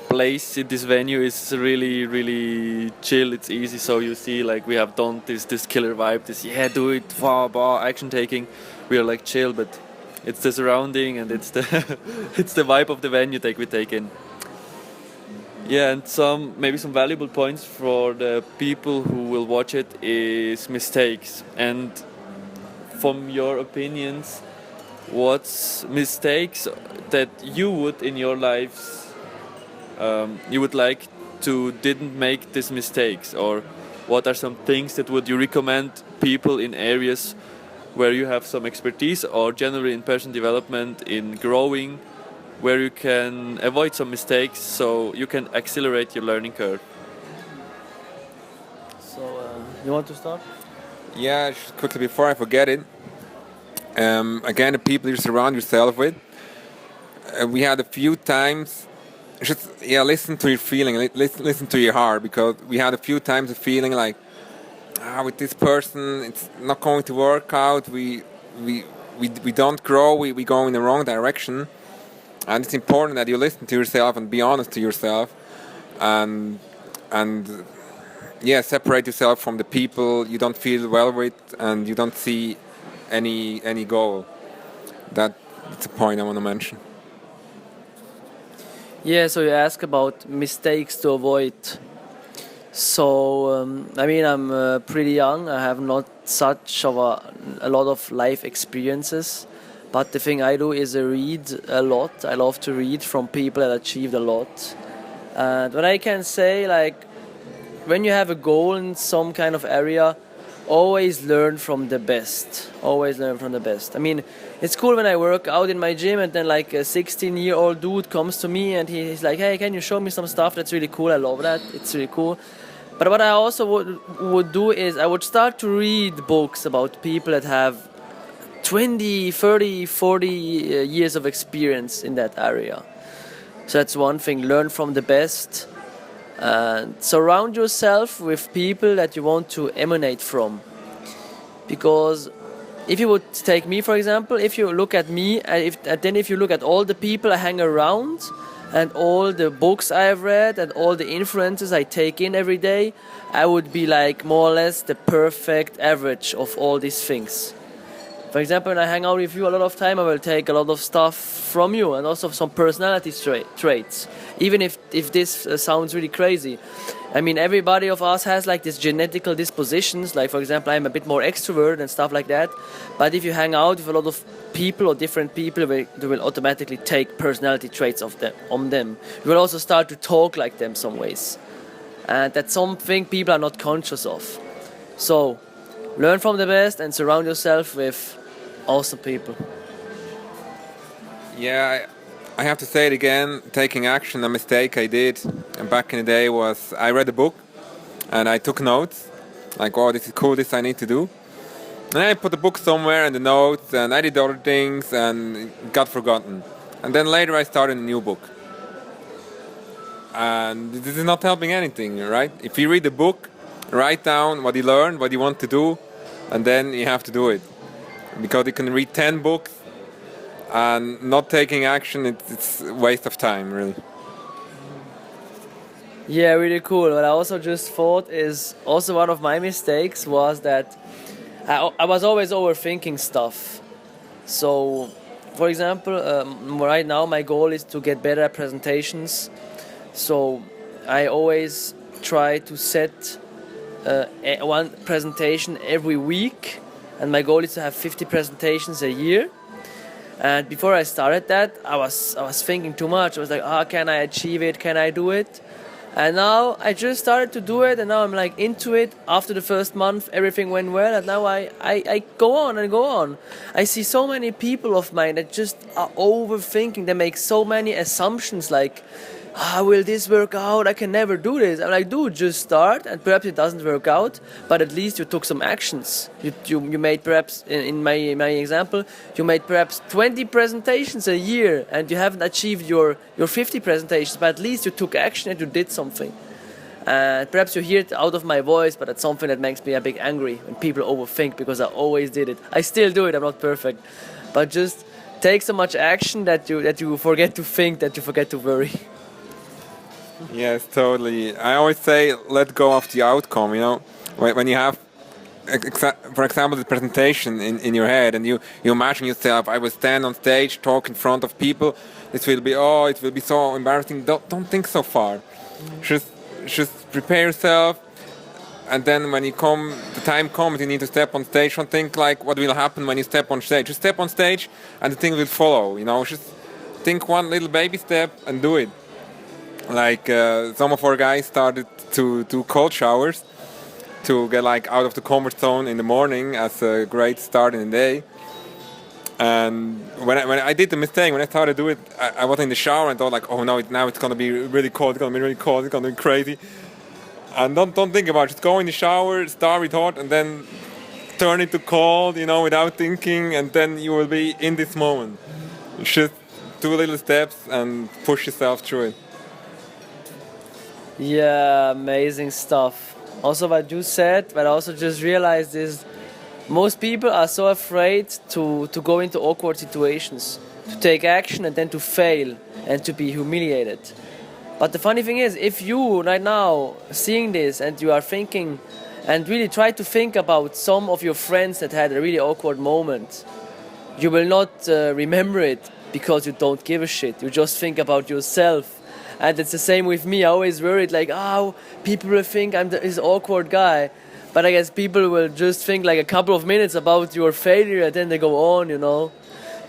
place in this venue is really chill. It's easy, so you see like we have done this killer vibe, this do it, action taking. We are like chill, but it's the surrounding and it's the it's the vibe of the venue that we take in. Yeah, and maybe some valuable points for the people who will watch it is mistakes. And from your opinions, what's mistakes that you would in your lives you would like to didn't make these mistakes, or what are some things that would you recommend people in areas where you have some expertise, or generally in personal development, in growing, where you can avoid some mistakes so you can accelerate your learning curve? So, you want to start? Yeah, just quickly before I forget it. Again, the people you surround yourself with. We had a few times. Just listen to your feeling, listen to your heart, because we had a few times a feeling like, with this person, it's not going to work out. We don't grow. We go in the wrong direction, and it's important that you listen to yourself and be honest to yourself, and separate yourself from the people you don't feel well with and you don't see any goal. That's a point I want to mention. Yeah, so you ask about mistakes to avoid. So, I'm pretty young. I have not such of a lot of life experiences. But the thing I do is I read a lot. I love to read from people that achieved a lot. And what I can say, like, when you have a goal in some kind of area, always learn from the best. Always learn from the best. I mean, it's cool when I work out in my gym and then like a 16-year-old dude comes to me and he's like, hey, can you show me some stuff? That's really cool. I love that. It's really cool. But what I also would do is I would start to read books about people that have 20, 30, 40 years of experience in that area. So that's one thing. Learn from the best. And surround yourself with people that you want to emanate from. Because if you would take me, for example, if you look at me, if you look at all the people I hang around, and all the books I have read, and all the influences I take in every day, I would be like more or less the perfect average of all these things. For example, when I hang out with you a lot of time, I will take a lot of stuff from you and also some personality traits. Even if this sounds really crazy. I mean, everybody of us has like these genetical dispositions. Like, for example, I'm a bit more extrovert and stuff like that. But if you hang out with a lot of people or different people, they will automatically take personality traits on them. You will also start to talk like them some ways. And that's something people are not conscious of. So, learn from the best and surround yourself with awesome people. Yeah, I have to say it again, taking action, a mistake I did back in the day was I read a book and I took notes, like, oh, this is cool, this I need to do. And I put the book somewhere in the notes and I did other things and it got forgotten. And then later I started a new book. And this is not helping anything, right? If you read the book, write down what you learned, what you want to do, and then you have to do it. Because you can read 10 books and not taking action, it's a waste of time, really. Yeah, really cool. What I also just thought is also one of my mistakes was that I was always overthinking stuff. So, for example, right now my goal is to get better at presentations. So I always try to set one presentation every week, and my goal is to have 50 presentations a year. And before I started that, I was thinking too much. I was like, can I achieve it? Can I do it? And now I just started to do it, and now I'm like into it. After the first month, everything went well, and now I go on and go on. I see so many people of mine that just are overthinking. They make so many assumptions like, will this work out? I can never do this. I'm like, dude, just start, and perhaps it doesn't work out, but at least you took some actions. You made perhaps, in my example, you made perhaps 20 presentations a year, and you haven't achieved your 50 presentations, but at least you took action and you did something. Perhaps you hear it out of my voice, but it's something that makes me a bit angry when people overthink, because I always did it. I still do it, I'm not perfect, but just take so much action that you forget to think, that you forget to worry. Yes, totally. I always say, let go of the outcome, you know. When you have, for example, the presentation in your head, and you imagine yourself, I will stand on stage, talk in front of people, it will be so embarrassing. Don't think so far. Just prepare yourself, and then when the time comes, you need to step on stage. Don't think like what will happen when you step on stage. Just step on stage, and the thing will follow, you know. Just think one little baby step and do it. Like some of our guys started to do cold showers to get like out of the comfort zone in the morning as a great start in the day. And when I did the mistake, when I started to do it, I was in the shower and thought like, oh no, now it's gonna be really cold. It's gonna be really cold. It's gonna be crazy. And don't think about it. Just go in the shower, start with hot, and then turn it to cold, you know, without thinking, and then you will be in this moment. Just do little steps and push yourself through it. Yeah, amazing stuff. Also, what you said, but I also just realized is most people are so afraid to go into awkward situations, to take action and then to fail and to be humiliated. But the funny thing is, if you right now seeing this and you are thinking and really try to think about some of your friends that had a really awkward moment, you will not remember it because you don't give a shit. You just think about yourself. And it's the same with me. I always worried like, people will think I'm this awkward guy. But I guess people will just think like a couple of minutes about your failure and then they go on, you know.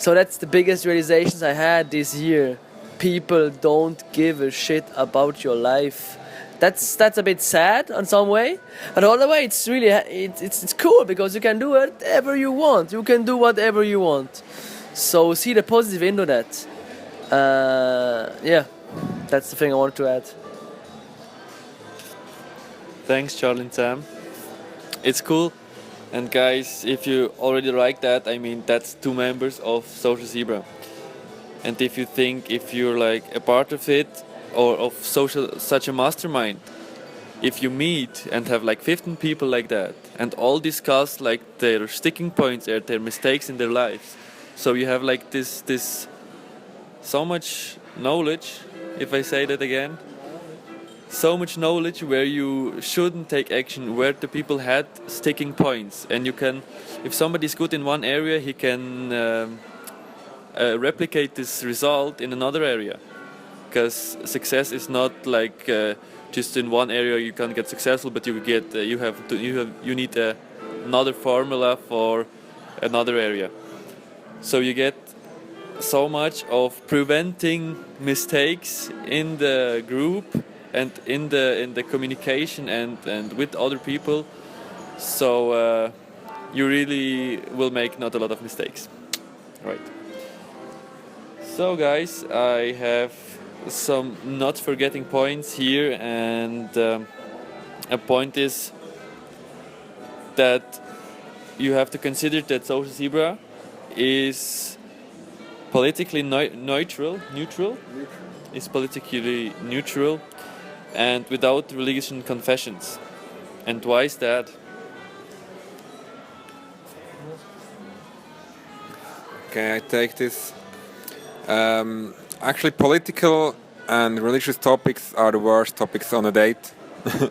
So that's the biggest realizations I had this year. People don't give a shit about your life. That's a bit sad on some way, but all the way it's really it's cool because you can do whatever you want. You can do whatever you want. So see the positive into that. Yeah, that's the thing I wanted to add. Thanks, Charlie and Sam. It's cool. And guys, if you already like that, I mean, that's 2 members of Social Zebra. And if you think if you're like a part of it or of such a mastermind, if you meet and have like 15 people like that and all discuss like their sticking points or their mistakes in their lives, so you have like this so much knowledge, if I say that again, so much knowledge where you shouldn't take action, where the people had sticking points, and you can, if somebody's good in one area, he can replicate this result in another area, because success is not like just in one area you can get successful, but you get you need another formula for another area. So you get so much of preventing mistakes in the group and in the communication and with other people, so you really will make not a lot of mistakes, right? So guys, I have some not forgetting points here, and a point is that you have to consider that Social Zebra is politically neutral, is politically neutral and without religion confessions. And why is that? Okay, I take this. Actually, political and religious topics are the worst topics on a date. I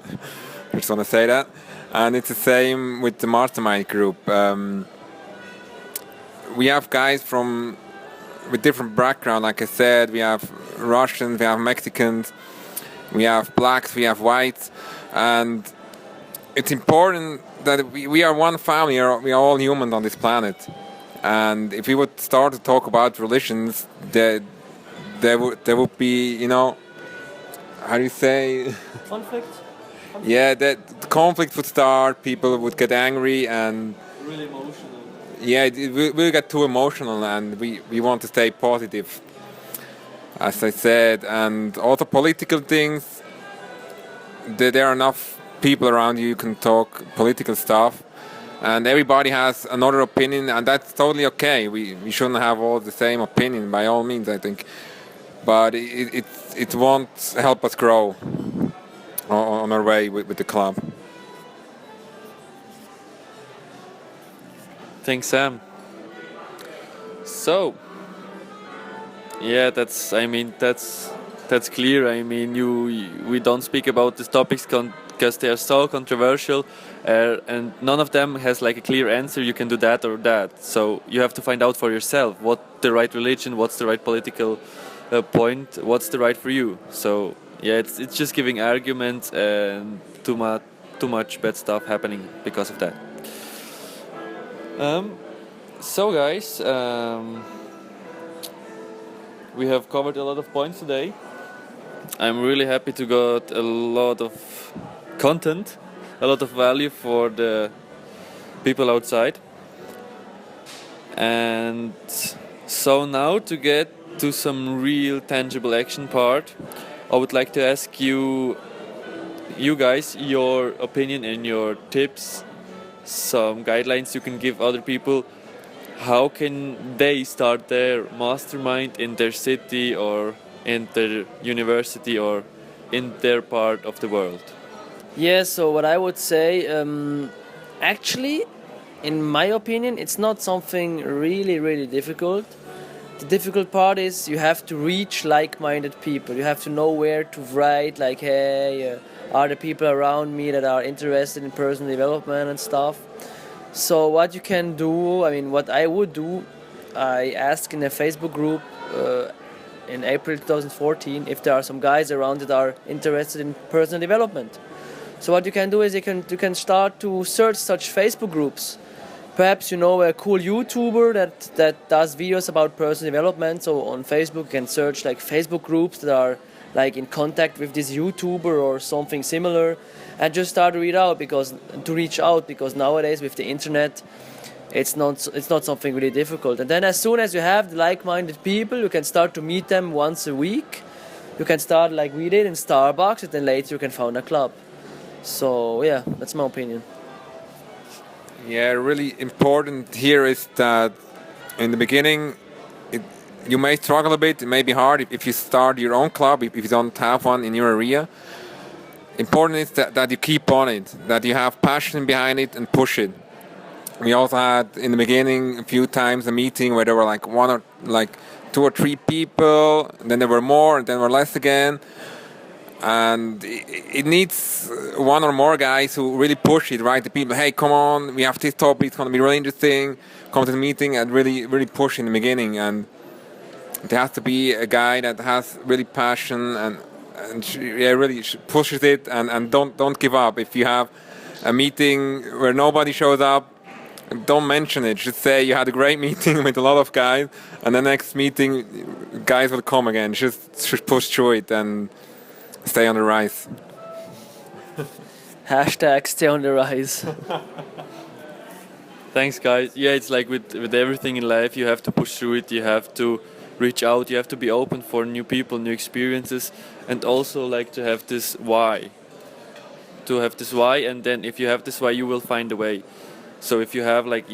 just want to say that. And it's the same with the Mastermind group. We have guys with different background, like I said. We have Russians, we have Mexicans, we have blacks, we have whites. And it's important that we are one family, we are all humans on this planet. And if we would start to talk about religions, there would be, you know, how do you say? Conflict? Yeah, that conflict would start, people would get angry and... Really emotional. Yeah, it will get too emotional, and we want to stay positive, as I said. And also political things, there are enough people around you can talk political stuff. And everybody has another opinion, and that's totally okay. We shouldn't have all the same opinion, by all means, I think. But it won't help us grow on our way with the club. Thanks, Sam. So, yeah, that's clear. I mean, we don't speak about these topics because they are so controversial, and none of them has like a clear answer. You can do that or that. So you have to find out for yourself what the right religion, what's the right political point, what's the right for you. So yeah, it's just giving arguments and too much bad stuff happening because of that. So guys, we have covered a lot of points today. I'm really happy to got a lot of content, a lot of value for the people outside. And so now to get to some real tangible action part, I would like to ask you guys your opinion and your tips, some guidelines you can give other people. How can they start their mastermind in their city or in their university or in their part of the world? Yeah, so what I would say, actually, in my opinion, it's not something really, really difficult. The difficult part is you have to reach like-minded people. You have to know where to write, like, hey, are the people around me that are interested in personal development and stuff. So what you can do, I mean, what I would do, I asked in a Facebook group in April 2014 if there are some guys around that are interested in personal development. So what you can do is you can start to search such Facebook groups perhaps you know a cool YouTuber that does videos about personal development. So on Facebook you can search like Facebook groups that are like in contact with this YouTuber or something similar, and just start to reach out because nowadays with the internet it's not something really difficult. And then as soon as you have the like-minded people, you can start to meet them once a week. You can start like we did in Starbucks, and then later you can found a club. So yeah, that's my opinion. Yeah, really important here is that in the beginning you may struggle a bit, it may be hard if you start your own club, if you don't have one in your area. Important is that you keep on it, that you have passion behind it and push it. We also had in the beginning a few times a meeting where there were like two or three people, and then there were more, and then there were less again. And it needs one or more guys who really push it, right? The people, hey, come on, we have this topic, it's going to be really interesting. Come to the meeting and really push in the beginning. And there has to be a guy that has really passion and really pushes it and don't give up. If you have a meeting where nobody shows up, don't mention it. Just say you had a great meeting with a lot of guys, and the next meeting, guys will come again. Just push through it and stay on the rise. Hashtag stay on the rise. Thanks, guys. Yeah, it's like with everything in life, you have to push through it. You have to reach out. You have to be open for new people, new experiences, and also like to have this why. And then if you have this why, you will find a way. So if you have like,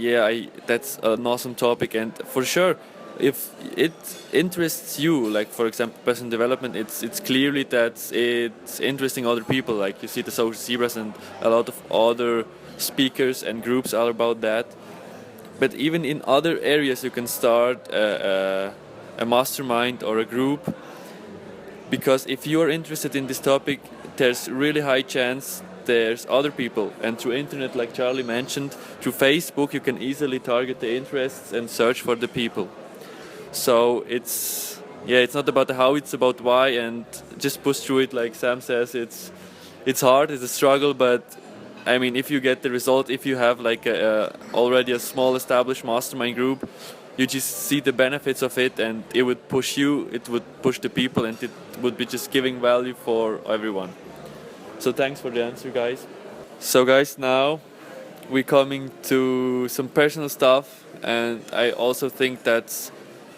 that's an awesome topic, and for sure, if it interests you, like for example personal development, it's clearly that it's interesting other people. Like you see the Social Zebras and a lot of other speakers and groups are about that. But even in other areas, you can start a mastermind or a group, because if you are interested in this topic, there's really high chance there's other people, and through internet, like Charlie mentioned, through Facebook, you can easily target the interests and search for the people. So it's not about the how, it's about why, and just push through it. Like Sam says, it's hard, it's a struggle, but I mean, if you get the result, if you have like already a small established mastermind group, you just see the benefits of it, and it would push you, it would push the people, and it would be just giving value for everyone. So thanks for the answer, guys. So guys, now we're coming to some personal stuff, and I also think that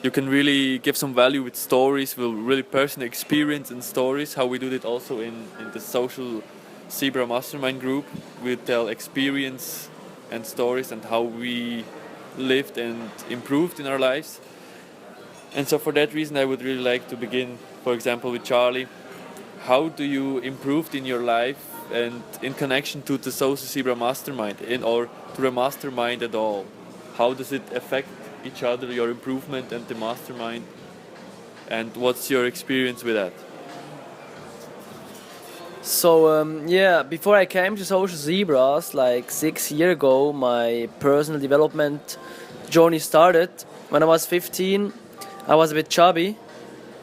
you can really give some value with stories, with really personal experience and stories, how we do it also in the Social Zebra Mastermind group. We tell experience and stories and how we lived and improved in our lives. And so for that reason, I would really like to begin, for example, with Charlie. How do you improve in your life and in connection to the Social Zebra Mastermind or to the Mastermind at all? How does it affect each other, your improvement and the Mastermind? And what's your experience with that? So before I came to Social Zebras like 6 years ago, my personal development journey started. When I was 15, I was a bit chubby,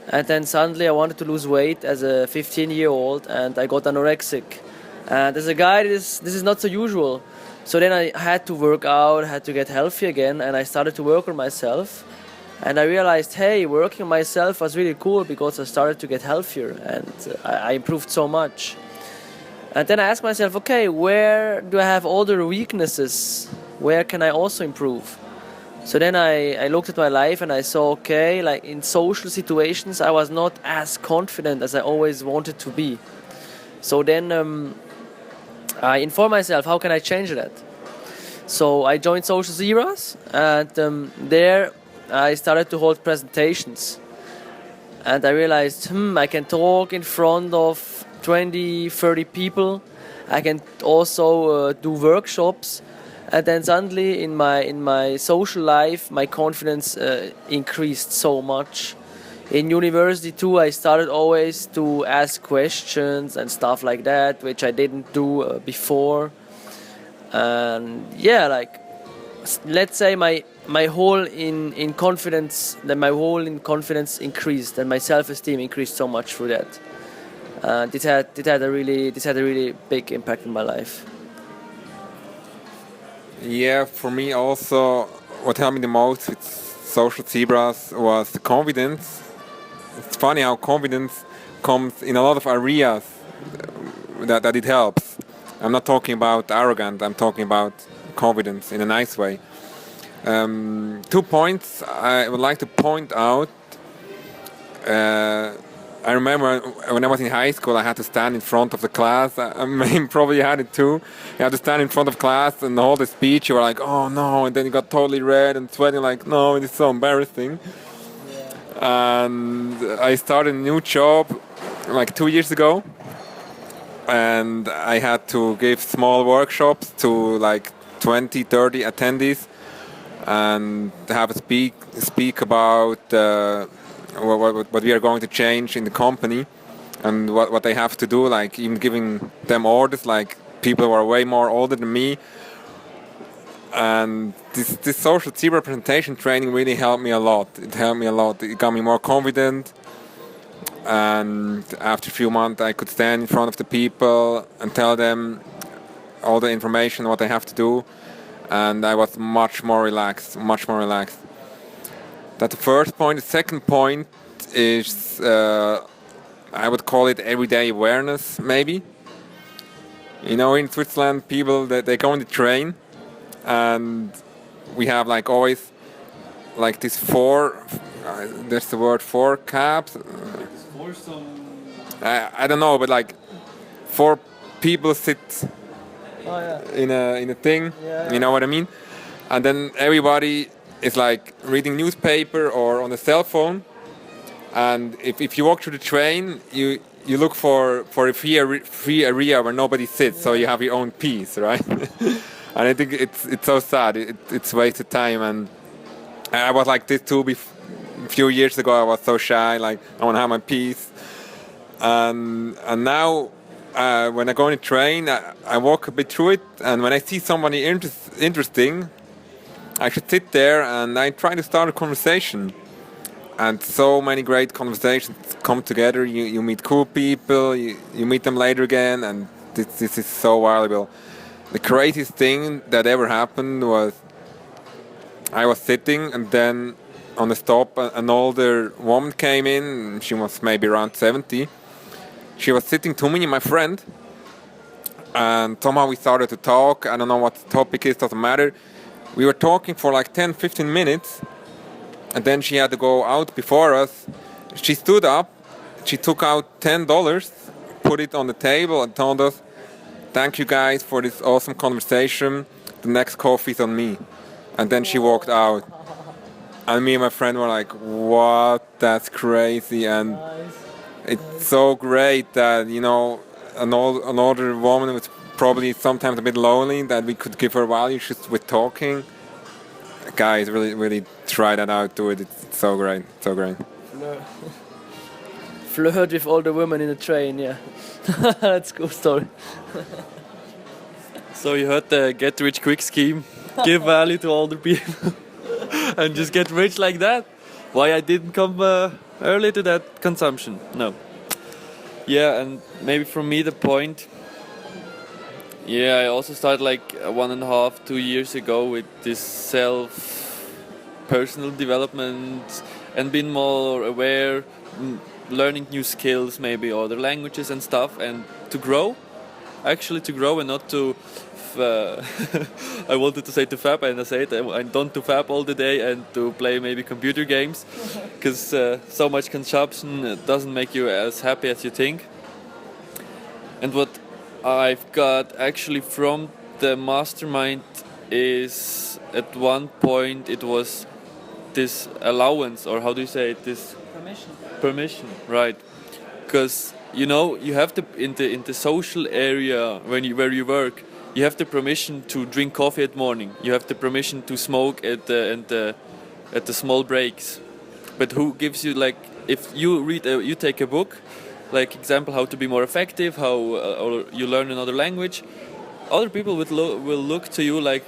and then suddenly I wanted to lose weight as a 15-year-old, and I got anorexic. And as a guy, this is not so usual. So then I had to work out, had to get healthy again, and I started to work on myself. And I realized, hey, working on myself was really cool because I started to get healthier, and I improved so much. And then I asked myself, okay, where do I have all the weaknesses? Where can I also improve? So then I looked at my life and I saw, okay, like in social situations, I was not as confident as I always wanted to be. So then I informed myself, how can I change that? So I joined Social Zebras, and there I started to hold presentations. And I realized, I can talk in front of 20, 30 people. I can also do workshops. And then suddenly in my social life, my confidence increased so much. In university too, I started always to ask questions and stuff like that, which I didn't do before. And let's say my whole in confidence increased, and my self-esteem increased so much through that. This had a really big impact in my life. Yeah, for me also, what helped me the most with social zebras was the confidence. It's funny how confidence comes in a lot of areas that it helps. I'm not talking about arrogant, I'm talking about confidence in a nice way. 2 points I would like to point out. I remember when I was in high school, I had to stand in front of the class. I mean, probably had it too. You had to stand in front of class and hold a speech. You were like, oh no, and then you got totally red and sweating, like, no, it is so embarrassing. And I started a new job like 2 years ago, and I had to give small workshops to like 20, 30 attendees and have a speak about what we are going to change in the company and what they have to do, like even giving them orders, like people who are way more older than me. And this social zebra presentation training really helped me a lot. It helped me a lot. It got me more confident. And after a few months, I could stand in front of the people and tell them all the information, what they have to do. And I was much more relaxed, much more relaxed. That's the first point. The second point is, I would call it everyday awareness, maybe. You know, in Switzerland, people, they go on the train, and we have like always like this there's the word four cabs. I don't know, but like 4 people sit in a thing. You know what I mean? And then everybody is like reading newspaper or on a cell phone. And if you walk through the train, you look for a free area where nobody sits, so you have your own piece, right? And I think it's so sad. It's wasted time. And I was like this too. A few years ago, I was so shy. Like I want to have my piece. And now, when I go on a train, I walk a bit through it. And when I see somebody interesting, I should sit there and I try to start a conversation. And so many great conversations come together. You meet cool people. You meet them later again, and this is so valuable. The craziest thing that ever happened was I was sitting, and then on the stop, an older woman came in. She was maybe around 70. She was sitting to me, my friend, and somehow we started to talk. I don't know what the topic is, doesn't matter. We were talking for like 10, 15 minutes, and then she had to go out before us. She stood up, she took out $10, put it on the table, and told us, "Thank you guys for this awesome conversation. The next coffee's on me." And then she walked out. And me and my friend were like, "What? That's crazy." And it's so great that, you know, an older woman was probably sometimes a bit lonely, that we could give her value just with talking. Guys, really try that out, do it. It's so great, so great. Flirt with all the women in the train, yeah. That's a cool story. So you heard the get rich quick scheme. Give value to older people and just get rich like that. Why I didn't come early to that consumption? No. Yeah, and maybe for me the point. Yeah, I also started like 1.5, 2 years ago with this personal development and being more aware, learning new skills, maybe other languages and stuff, and to grow and not to I wanted to say to fab, and I said I don't to fab all the day and to play maybe computer games, because so much consumption doesn't make you as happy as you think. And what I've got actually from the Mastermind is, at one point it was this allowance, or how do you say it, this permission, right? Because you know, you have in the social area where you work, you have the permission to drink coffee at morning. You have the permission to smoke at the small breaks. But who gives you, like, if you you take a book, like example how to be more effective, how or you learn another language, other people will look to you like,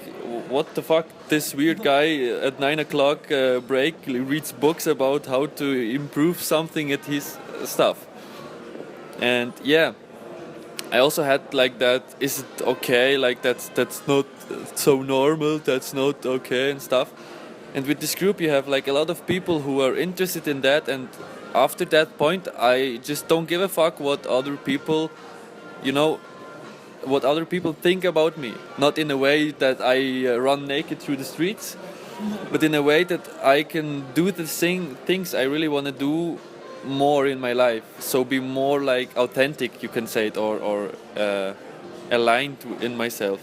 what the fuck, this weird guy at 9 o'clock break reads books about how to improve something at his stuff. And yeah, I also had like that, is it okay, like that's not so normal, that's not okay and stuff. And with this group you have like a lot of people who are interested in that, and after that point I just don't give a fuck what other people, you know, what other people think about me. Not in a way that I run naked through the streets, but in a way that I can do the things I really want to do more in my life. So be more like authentic, you can say it, or aligned in myself.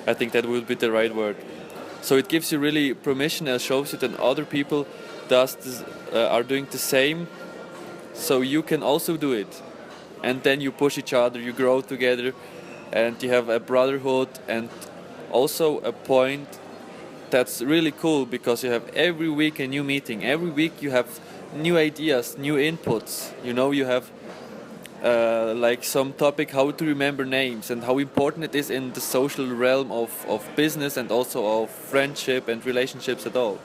I think that would be the right word. So it gives you really permission and shows you that other people are doing the same, so you can also do it. And then you push each other, you grow together, and you have a brotherhood, and also a point that's really cool, because you have every week a new meeting. Every week you have new ideas, new inputs. You know, you have like some topic, how to remember names, and how important it is in the social realm of business, and also of friendship and relationships at all.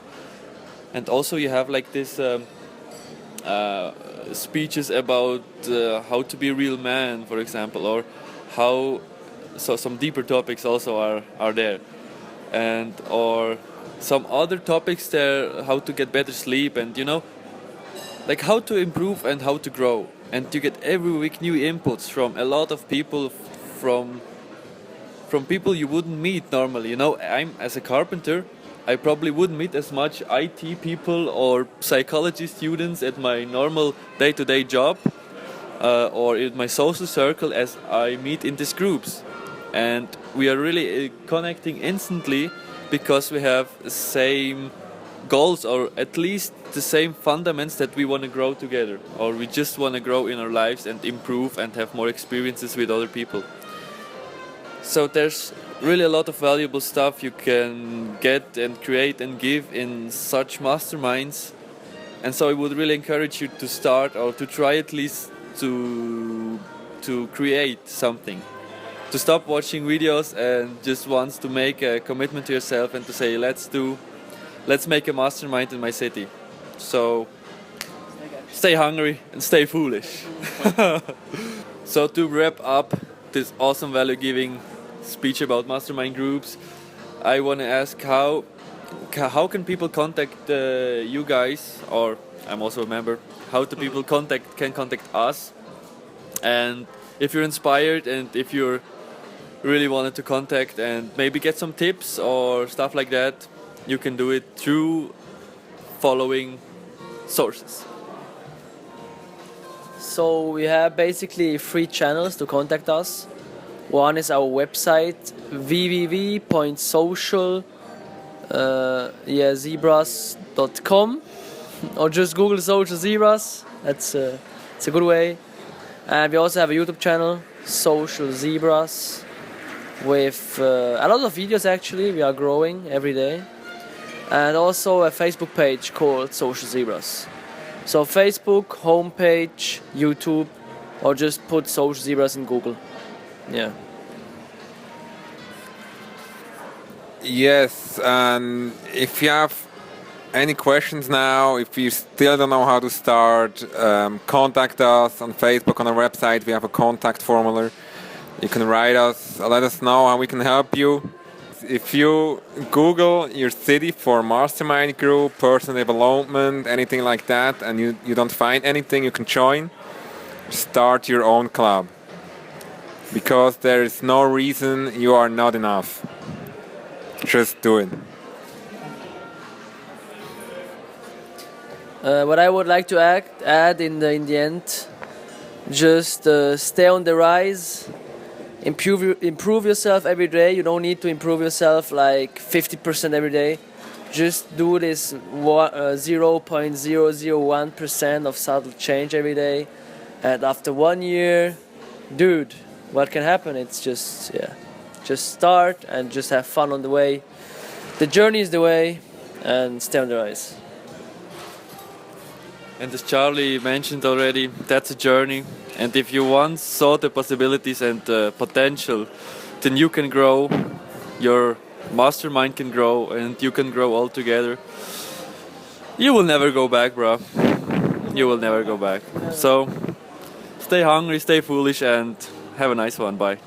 And also you have like this speeches about how to be a real man, for example, or how, so some deeper topics also are there, and or some other topics there, how to get better sleep, and you know, like how to improve and how to grow. And you get every week new inputs from a lot of people, from people you wouldn't meet normally. You know, I'm as a carpenter, I probably wouldn't meet as much IT people or psychology students at my normal day-to-day job or in my social circle as I meet in these groups. And we are really connecting instantly, because we have the same goals, or at least the same fundamentals, that we want to grow together, or we just want to grow in our lives and improve and have more experiences with other people. So there's really a lot of valuable stuff you can get and create and give in such masterminds. And so I would really encourage you to start, or to try at least to create something, to stop watching videos and just wants to make a commitment to yourself and to say, let's make a mastermind in my city. So stay hungry and stay foolish. So to wrap up this awesome value giving speech about mastermind groups, I want to ask how can people contact you guys, or I'm also a member, how do people can contact us, and if you're inspired and if you're really wanted to contact and maybe get some tips or stuff like that, you can do it through following sources. So we have basically 3 channels to contact us. One is our website, www.social-zebras.com, or just Google Social Zebras. It's a good way. And we also have a YouTube channel, Social Zebras, with a lot of videos. Actually, we are growing every day. And also a Facebook page called Social Zebras. So Facebook, homepage, YouTube, or just put Social Zebras in Google. Yeah. Yes, and if you have any questions now, if you still don't know how to start, contact us on Facebook, on our website. We have a contact formula. You can write us, let us know how we can help you. If you Google your city for mastermind group, personal development, anything like that, and you don't find anything, you can join. Start your own club. Because there is no reason you are not enough. Just do it. What I would like to add in the end, just stay on the rise. Improve yourself every day. You don't need to improve yourself like 50% every day. Just do this 0.001% of subtle change every day. And after 1 year, dude, what can happen? It's just start and just have fun on the way. The journey is the way, and stay on the rise. And as Charlie mentioned already, that's a journey. And if you once saw the possibilities and the potential, then you can grow, your mastermind can grow, and you can grow all together. You will never go back, bro. You will never go back. So stay hungry, stay foolish, and Have a nice one. Bye.